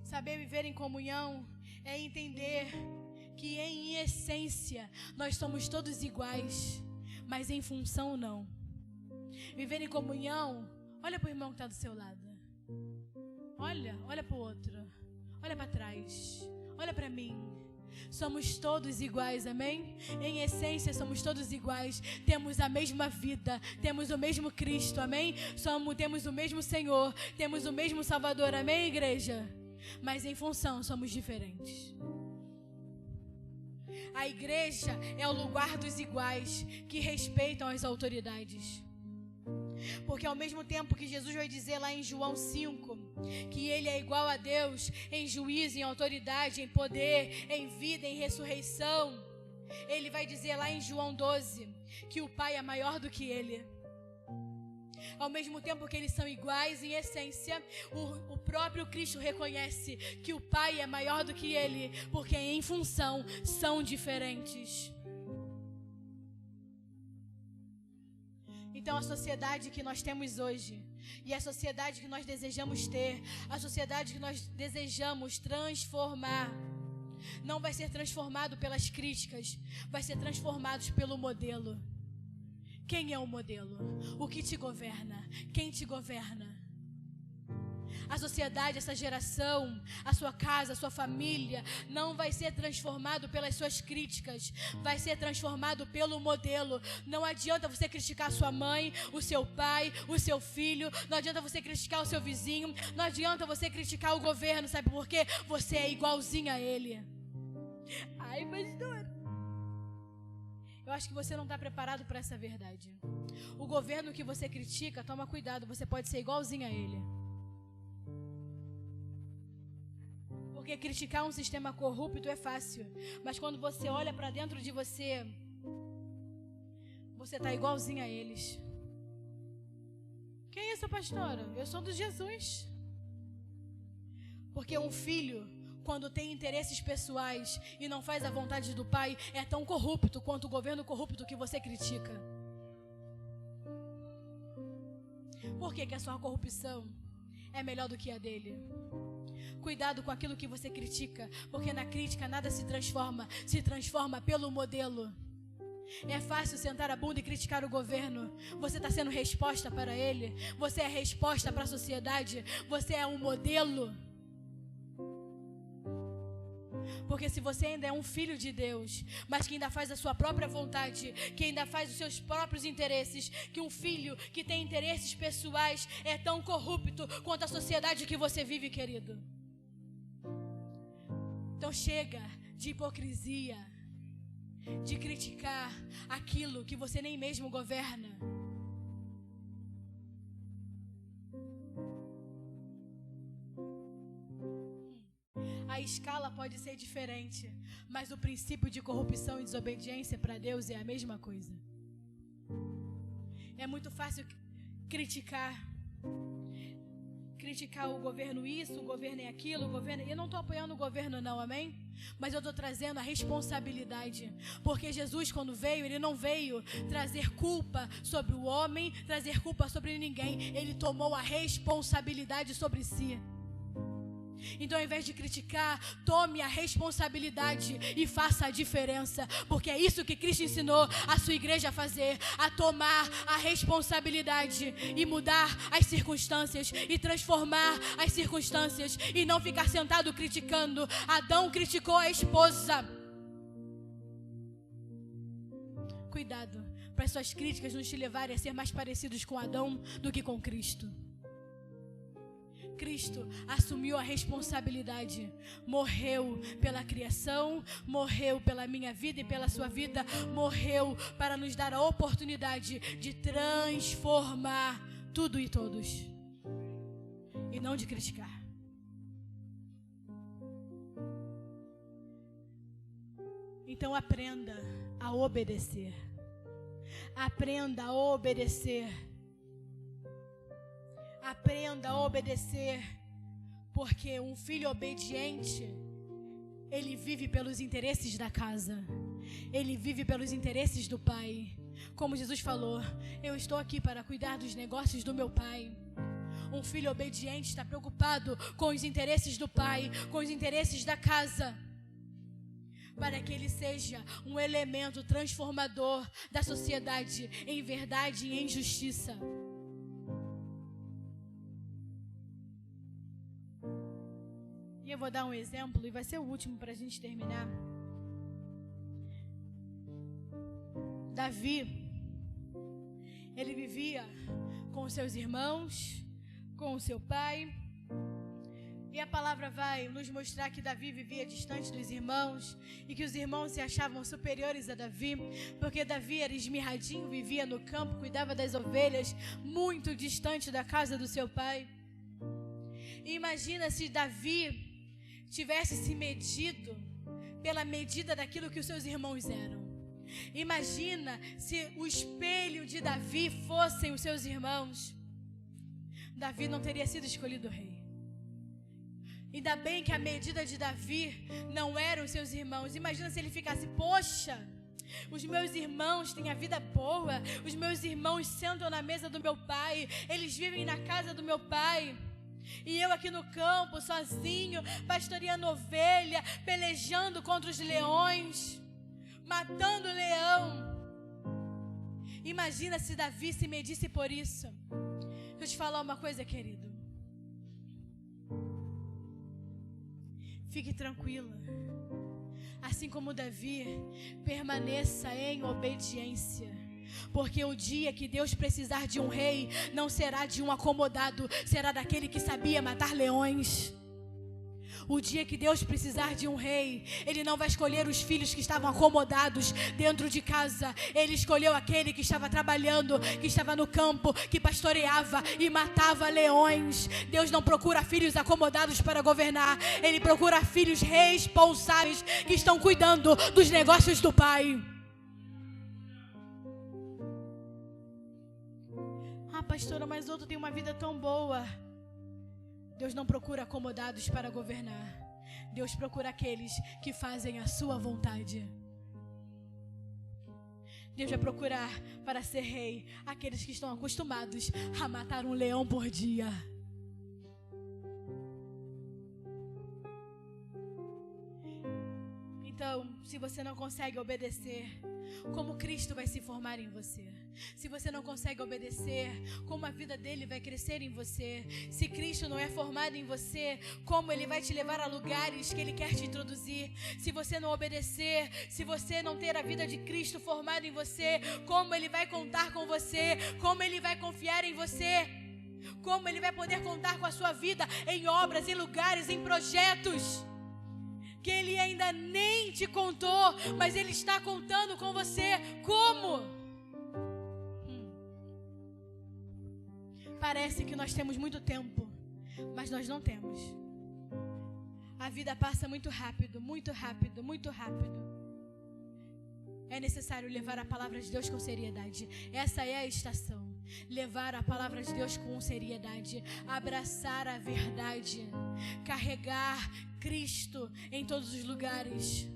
Saber viver em comunhão é entender que em essência nós somos todos iguais, mas em função não. Viver em comunhão, olha para o irmão que está do seu lado. Olha para o outro. Olha para trás. Olha para mim. Somos todos iguais, amém? Em essência somos todos iguais. Temos a mesma vida. Temos o mesmo Cristo, amém? Temos o mesmo Senhor. Temos o mesmo Salvador, amém, igreja? Mas em função somos diferentes. A igreja é o lugar dos iguais que respeitam as autoridades. Porque ao mesmo tempo que Jesus vai dizer lá em João 5 que Ele é igual a Deus em juízo, em autoridade, em poder, em vida, em ressurreição, Ele vai dizer lá em João 12 que o Pai é maior do que Ele. Ao mesmo tempo que eles são iguais em essência, o próprio Cristo reconhece que o Pai é maior do que Ele, porque em função são diferentes. Então a sociedade que nós temos hoje, e a sociedade que nós desejamos ter, a sociedade que nós desejamos transformar, não vai ser transformado pelas críticas, vai ser transformado pelo modelo. Quem é o modelo? O que te governa? Quem te governa? A sociedade, essa geração, a sua casa, a sua família, não vai ser transformado pelas suas críticas, vai ser transformado pelo modelo. Não adianta você criticar a sua mãe, o seu pai, o seu filho, não adianta você criticar o seu vizinho, não adianta você criticar o governo, sabe por quê? Você é igualzinho a ele. Ai, pastor, eu acho que você não está preparado para essa verdade. O governo que você critica, toma cuidado, você pode ser igualzinho a ele. Porque criticar um sistema corrupto é fácil, mas quando você olha para dentro de você, você está igualzinho a eles. Que isso, pastora? Eu sou do Jesus. Porque um filho, quando tem interesses pessoais e não faz a vontade do pai, é tão corrupto quanto o governo corrupto que você critica. Por que a sua corrupção é melhor do que a dele? Cuidado com aquilo que você critica, porque na crítica nada se transforma pelo modelo. É fácil sentar a bunda e criticar o governo. Você está sendo resposta para ele. Você é resposta para a sociedade. Você é um modelo. Porque se você ainda é um filho de Deus, mas que ainda faz a sua própria vontade, que ainda faz os seus próprios interesses, que um filho que tem interesses pessoais é tão corrupto quanto a sociedade que você vive, querido. Então chega de hipocrisia, de criticar aquilo que você nem mesmo governa. A escala pode ser diferente, mas o princípio de corrupção e desobediência para Deus é a mesma coisa. É muito fácil criticar o governo isso, o governo é aquilo, o governo... Eu não estou apoiando o governo não, amém? Mas eu estou trazendo a responsabilidade. Porque Jesus, quando veio, Ele não veio trazer culpa sobre o homem, trazer culpa sobre ninguém. Ele tomou a responsabilidade sobre si. Então, ao invés de criticar, tome a responsabilidade e faça a diferença. Porque é isso que Cristo ensinou a sua igreja a fazer. A tomar a responsabilidade e mudar as circunstâncias e transformar as circunstâncias. E não ficar sentado criticando. Adão criticou a esposa. Cuidado para as suas críticas não te levarem a ser mais parecidos com Adão do que com Cristo. Cristo assumiu a responsabilidade, morreu pela criação, morreu pela minha vida e pela sua vida, morreu para nos dar a oportunidade de transformar tudo e todos, e não de criticar. Então aprenda a obedecer, aprenda a obedecer. Aprenda a obedecer, porque um filho obediente, ele vive pelos interesses da casa, ele vive pelos interesses do pai. Como Jesus falou, eu estou aqui para cuidar dos negócios do meu pai. Um filho obediente está preocupado com os interesses do pai, com os interesses da casa, para que ele seja um elemento transformador da sociedade em verdade e em justiça. Eu vou dar um exemplo e vai ser o último para a gente terminar. Davi, ele vivia com seus irmãos, com o seu pai. E a palavra vai nos mostrar que Davi vivia distante dos irmãos e que os irmãos se achavam superiores a Davi, porque Davi era esmirradinho, vivia no campo, cuidava das ovelhas, muito distante da casa do seu pai. E imagina se Davi tivesse se medido pela medida daquilo que os seus irmãos eram. Imagina se o espelho de Davi fossem os seus irmãos. Davi não teria sido escolhido rei. Ainda bem que a medida de Davi não eram os seus irmãos. Imagina se ele ficasse, poxa, os meus irmãos têm a vida boa, os meus irmãos sentam na mesa do meu pai, eles vivem na casa do meu pai. E eu aqui no campo, sozinho, pastoreando ovelha, pelejando contra os leões, matando o leão. Imagina se Davi se medisse por isso. Deixa eu te falar uma coisa, querido. Fique tranquila. Assim como Davi, permaneça em obediência. Porque o dia que Deus precisar de um rei, não será de um acomodado, será daquele que sabia matar leões. O dia que Deus precisar de um rei, Ele não vai escolher os filhos que estavam acomodados dentro de casa. Ele escolheu aquele que estava trabalhando, que estava no campo, que pastoreava e matava leões. Deus não procura filhos acomodados para governar. Ele procura filhos responsáveis que estão cuidando dos negócios do Pai. Ah, pastora, mas outro tem uma vida tão boa. Deus não procura acomodados para governar. Deus procura aqueles que fazem a sua vontade. Deus vai procurar para ser rei aqueles que estão acostumados a matar um leão por dia. Então, se você não consegue obedecer, como Cristo vai se formar em você? Se você não consegue obedecer, como a vida dele vai crescer em você? Se Cristo não é formado em você, como ele vai te levar a lugares que ele quer te introduzir? Se você não obedecer, se você não ter a vida de Cristo formada em você, como ele vai contar com você? Como ele vai confiar em você? Como ele vai poder contar com a sua vida em obras, em lugares, em projetos que ele ainda nem te contou, mas ele está contando com você? Como? Parece que nós temos muito tempo, mas nós não temos. A vida passa muito rápido, muito rápido, muito rápido. É necessário levar a palavra de Deus com seriedade. Essa é a estação. Levar a palavra de Deus com seriedade. Abraçar a verdade. Carregar Cristo em todos os lugares.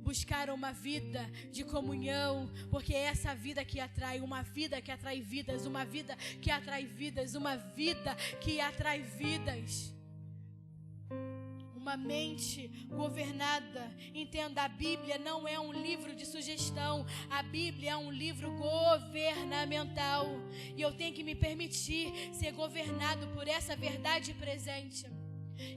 Buscar uma vida de comunhão, porque é essa vida que atrai, uma vida que atrai vidas, uma vida que atrai vidas, uma vida que atrai vidas. Uma mente governada. Entenda, a Bíblia não é um livro de sugestão. A Bíblia é um livro governamental. E eu tenho que me permitir ser governado por essa verdade presente.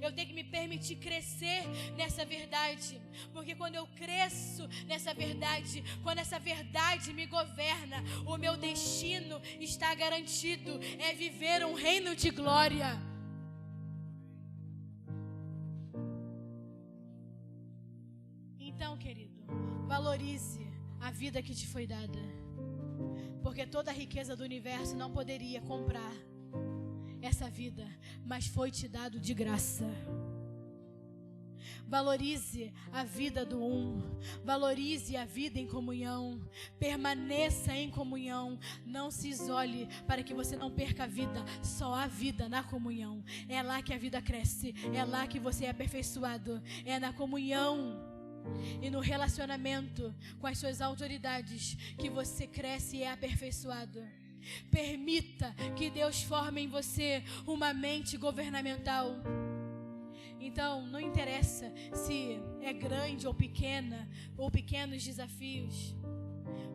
Eu tenho que me permitir crescer nessa verdade. Porque quando eu cresço nessa verdade, quando essa verdade me governa, o meu destino está garantido. É viver um reino de glória. Então, querido, valorize a vida que te foi dada. Porque toda a riqueza do universo não poderia comprar essa vida, mas foi te dado de graça. Valorize a vida do valorize a vida em comunhão, permaneça em comunhão, não se isole para que você não perca a vida, só a vida na comunhão. É lá que a vida cresce, é lá que você é aperfeiçoado, é na comunhão e no relacionamento com as suas autoridades que você cresce e é aperfeiçoado. Permita que Deus forme em você uma mente governamental. Então, não interessa se é grande ou pequena, ou pequenos desafios.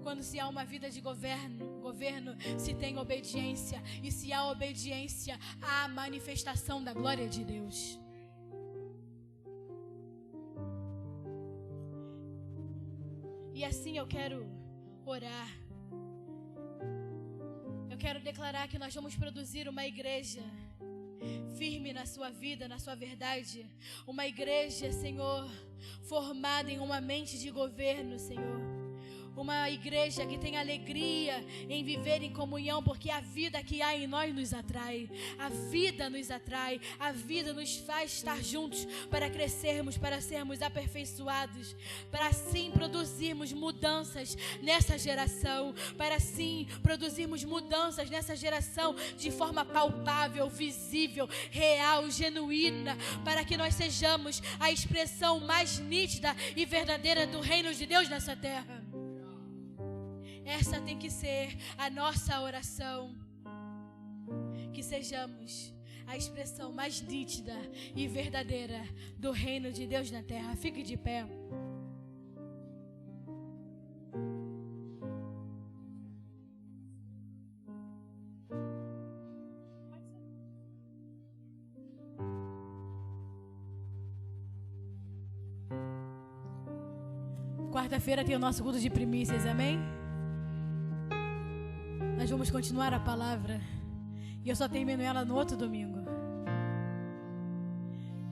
Quando se há uma vida de governo, se tem obediência. E se há obediência, há a manifestação da glória de Deus. E assim eu quero orar. Eu quero declarar que nós vamos produzir uma igreja firme na sua vida, na sua verdade. Uma igreja, Senhor, formada em uma mente de governo, Senhor. Uma igreja que tem alegria em viver em comunhão, porque a vida que há em nós nos atrai. A vida nos atrai, a vida nos faz estar juntos para crescermos, para sermos aperfeiçoados, para assim produzirmos mudanças nessa geração, para assim produzirmos mudanças nessa geração de forma palpável, visível, real, genuína, para que nós sejamos a expressão mais nítida e verdadeira do reino de Deus nessa terra. Essa tem que ser a nossa oração. Que sejamos a expressão mais nítida e verdadeira do reino de Deus na terra. Fique de pé. Quarta-feira tem o nosso culto de primícias, amém? Nós vamos continuar a palavra. E eu só termino ela no outro domingo.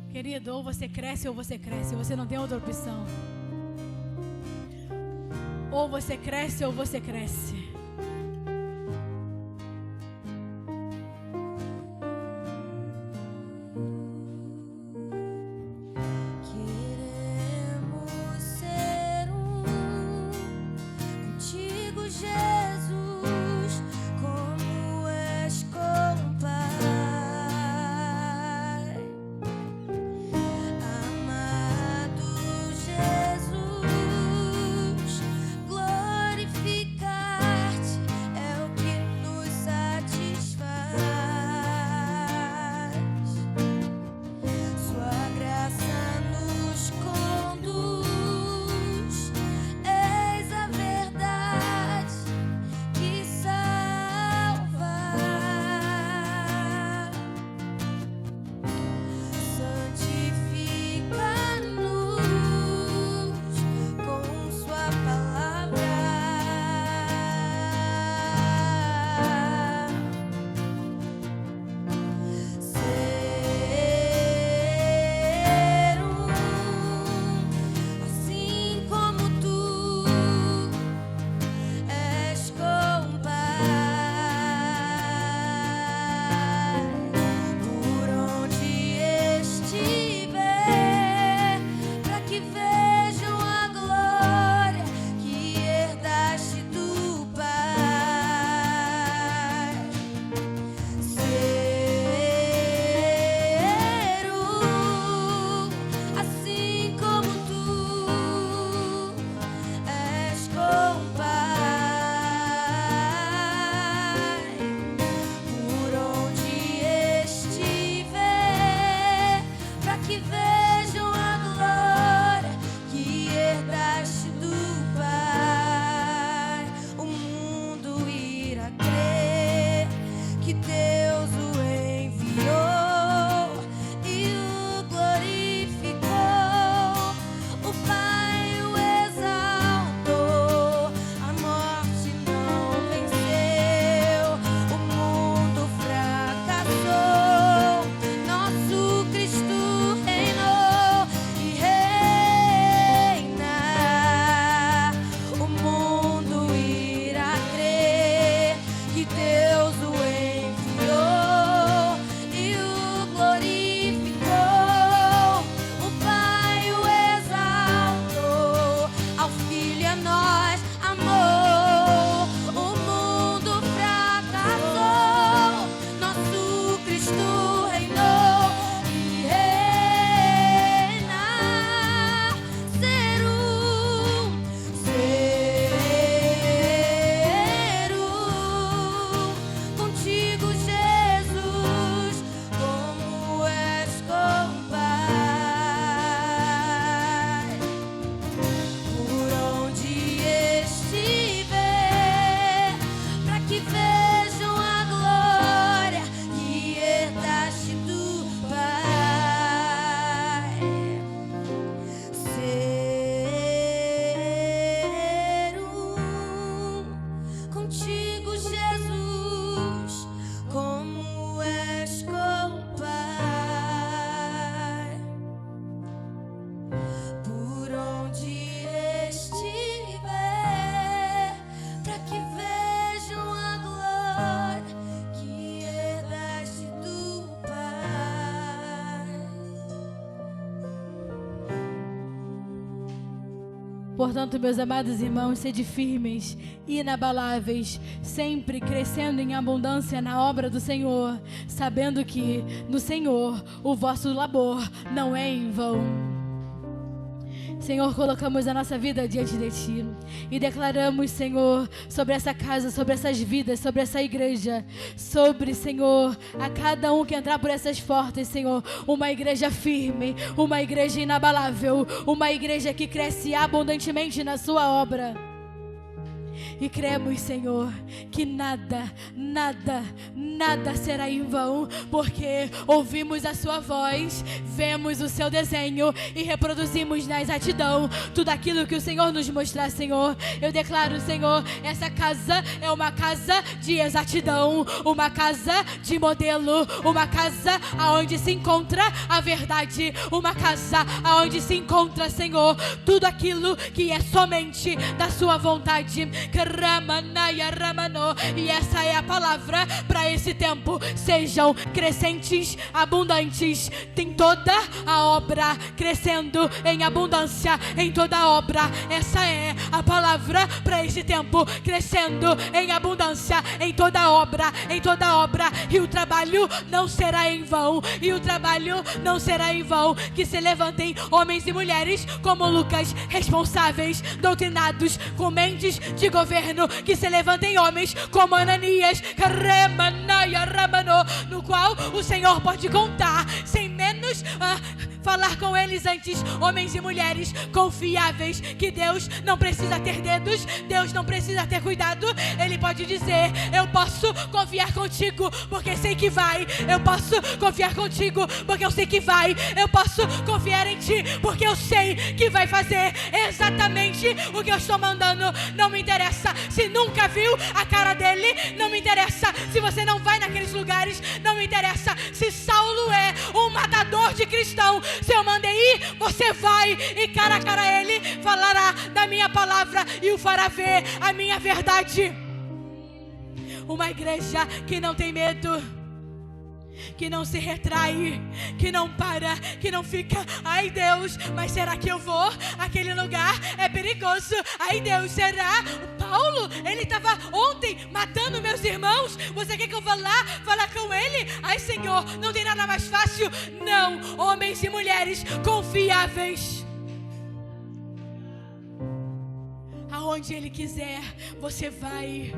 Querido, ou você cresce ou você cresce. Você não tem outra opção. Ou você cresce ou você cresce. Glorificar que vejam a glória que herdaste do Pai. O mundo irá crer que Deus o enviou e o glorificou. O Pai o exaltou, a morte não venceu, o mundo fracassou, nosso Cristo reinou e reina. O mundo irá crer que Deus o enviou e o glorificou. O Pai o exaltou, ao Filho e a nós amou. O mundo fracassou, nosso Cristo reinou e reina. Ser contigo, Jesus, como és com o Pai. Por onde estiver, para que vejam a glória que herdaste do Pai. Ser contigo, Jesus, como és com o Pai. Por onde estiver, para que vejam a glória que herdaste do Pai. Portanto, meus amados irmãos, sede firmes, inabaláveis, sempre crescendo em abundância na obra do Senhor, sabendo que no Senhor o vosso labor não é em vão. Senhor, colocamos a nossa vida diante de Ti e declaramos, Senhor, sobre essa casa, sobre essas vidas, sobre essa igreja, sobre, Senhor, a cada um que entrar por essas portas, Senhor, uma igreja firme, uma igreja inabalável, uma igreja que cresce abundantemente na Sua obra. E cremos, Senhor, que nada será em vão, porque ouvimos a Sua voz, vemos o Seu desenho e reproduzimos na exatidão tudo aquilo que o Senhor nos mostrar, Senhor. Eu declaro, Senhor, essa casa é uma casa de exatidão, uma casa de modelo, uma casa onde se encontra a verdade, uma casa onde se encontra, Senhor, tudo aquilo que é somente da Sua vontade. E essa é a palavra para esse tempo. Sejam crescentes, abundantes. Tem toda a obra crescendo em abundância em toda a obra. Essa é a palavra para esse tempo. Crescendo em abundância em toda a obra, em toda a obra. E o trabalho não será em vão. E o trabalho não será em vão. Que se levantem homens e mulheres como Lucas, responsáveis, doutrinados, com mentes de governo. Que se levantem homens como Ananias, no qual o Senhor pode contar, sem menos falar com eles antes, homens e mulheres confiáveis, que Deus não precisa ter dedos, Deus não precisa ter cuidado. Ele pode dizer: eu posso confiar contigo, porque sei que vai. Eu posso confiar contigo, porque eu sei que vai. Eu posso confiar em ti, porque eu sei que vai fazer exatamente o que eu estou mandando. Não me interessa se nunca viu a cara dele, não me interessa se você não vai naqueles lugares, não me interessa se Saulo é um matador de cristão. Se eu mandei ir, você vai e cara a cara ele falará da minha palavra e o fará ver a minha verdade. Uma igreja que não tem medo, que não se retrai, que não para, que não fica: ai Deus, mas será que eu vou? Aquele lugar é perigoso. Ai Deus, será? O Paulo, ele estava ontem matando meus irmãos. Você quer que eu vá lá falar com ele? Ai Senhor, não tem nada mais fácil. Não, homens e mulheres confiáveis. Aonde ele quiser, você vai.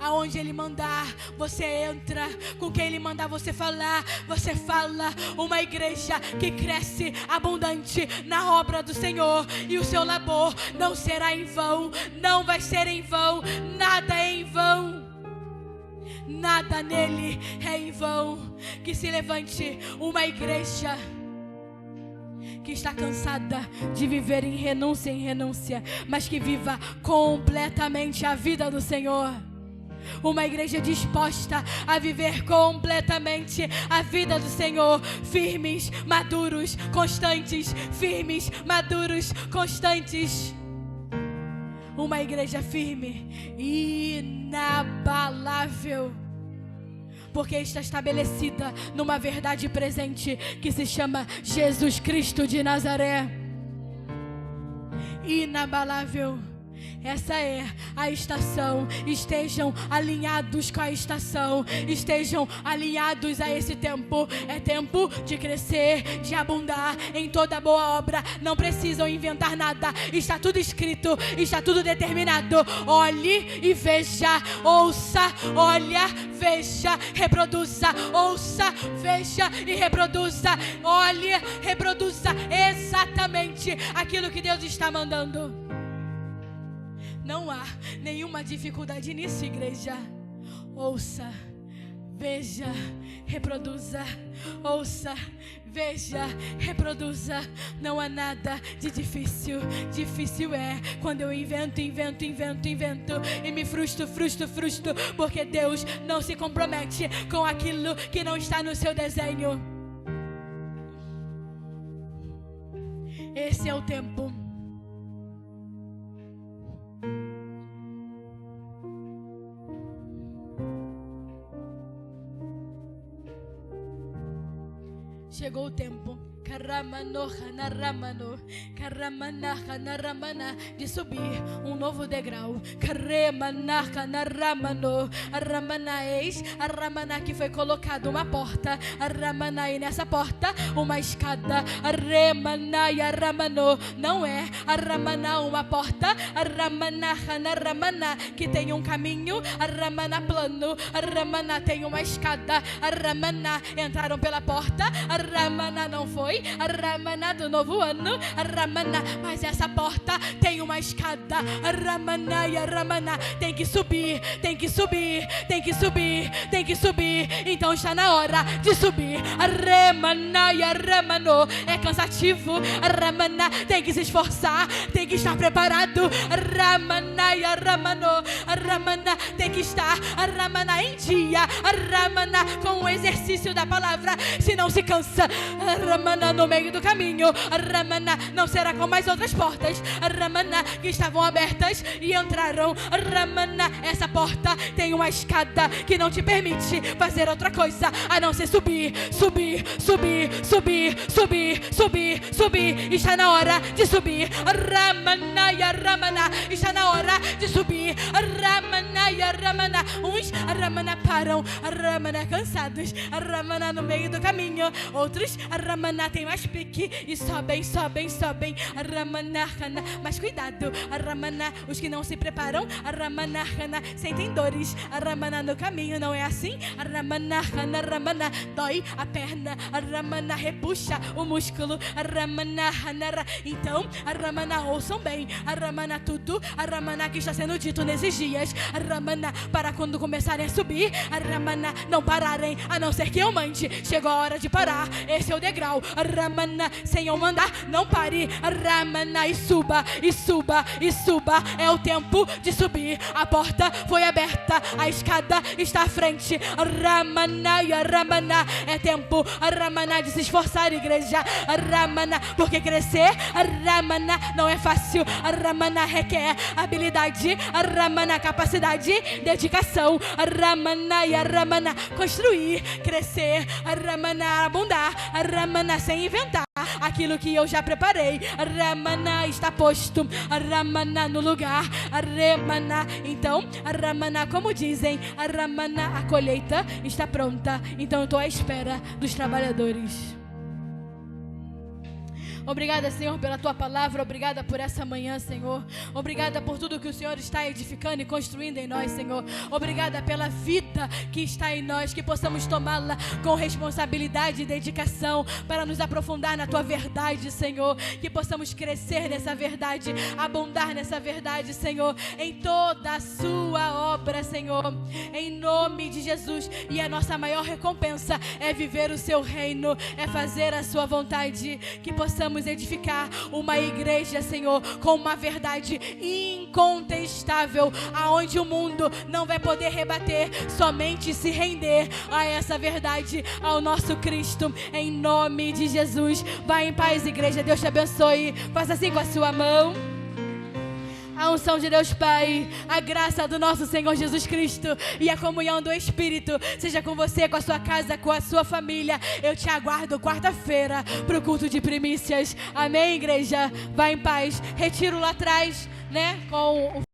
Aonde Ele mandar, você entra. Com quem Ele mandar você falar, você fala. Uma igreja que cresce abundante na obra do Senhor. E o seu labor não será em vão. Não vai ser em vão. Nada é em vão. Nada nele é em vão. Que se levante uma igreja que está cansada de viver em renúncia, mas que viva completamente a vida do Senhor. Uma igreja disposta a viver completamente a vida do Senhor. Firmes, maduros, constantes. Firmes, maduros, constantes. Uma igreja firme, inabalável, porque está estabelecida numa verdade presente que se chama Jesus Cristo de Nazaré. Inabalável. Essa é a estação. Estejam alinhados com a estação. Estejam alinhados a esse tempo. É tempo de crescer, de abundar em toda boa obra. Não precisam inventar nada. Está tudo escrito, está tudo determinado. Olhe e veja, ouça, olha, veja, reproduza. Ouça, veja e reproduza. Olhe, reproduza exatamente aquilo que Deus está mandando. Não há nenhuma dificuldade nisso, igreja. Ouça, veja, reproduza. Ouça, veja, reproduza. Não há nada de difícil. Difícil é quando eu invento e me frustro, porque Deus não se compromete com aquilo que não está no seu desenho. Esse é o tempo. Chegou o tempo de subir um novo degrau. Eis que foi colocado uma porta. E nessa porta uma escada. Não é uma porta que tem um caminho plano. Tem uma escada. Entraram pela porta. Não foi do novo ano. Mas essa porta tem uma escada. Tem que subir. Então está na hora de subir. É cansativo. Tem que se esforçar. Tem que estar preparado. Tem que estar em dia. Com o exercício da palavra. Se não se cansa. No meio do caminho. Não será como as outras portas. Que estavam abertas e entraram. Essa porta tem uma escada que não te permite fazer outra coisa a não ser subir. Está na hora de subir. Está na hora de subir. Uns param. Cansados. No meio do caminho. Outros tem mais pique e sobem. Mas cuidado. Os que não se preparam sentem dores. No caminho, não é assim? Dói a perna. Repuxa o músculo. Então, ouçam bem. Tudo que está sendo dito nesses dias. Para quando começarem a subir. Não pararem, a não ser que eu mande. Chegou a hora de parar. Esse é o degrau. Sem eu mandar, não pare. E suba. É o tempo de subir. A porta foi aberta. A escada está à frente. É tempo de se esforçar, igreja. Porque crescer não é fácil. Requer habilidade. Capacidade, dedicação. Construir, crescer. Abundar. Sem inventar aquilo que eu já preparei. Está posto. No lugar. Então, como dizem, a colheita está pronta. Então eu estou à espera dos trabalhadores. Obrigada, Senhor, pela tua palavra. Obrigada por essa manhã, Senhor. Obrigada por tudo que o Senhor está edificando e construindo em nós, Senhor. Obrigada pela vida que está em nós, que possamos tomá-la com responsabilidade e dedicação para nos aprofundar na tua verdade, Senhor. Que possamos crescer nessa verdade, abundar nessa verdade, Senhor, em toda a sua obra, Senhor, em nome de Jesus. E a nossa maior recompensa é viver o seu reino, é fazer a sua vontade. Que possamos edificar uma igreja, Senhor, com uma verdade incontestável, aonde o mundo não vai poder rebater, somente se render a essa verdade, ao nosso Cristo, em nome de Jesus. Vai em paz, igreja. Deus te abençoe. Faça assim com a sua mão. A unção de Deus Pai, a graça do nosso Senhor Jesus Cristo e a comunhão do Espírito seja com você, com a sua casa, com a sua família. Eu te aguardo quarta-feira para o culto de primícias. Amém, igreja? Vai em paz. Retiro lá atrás, né? Com o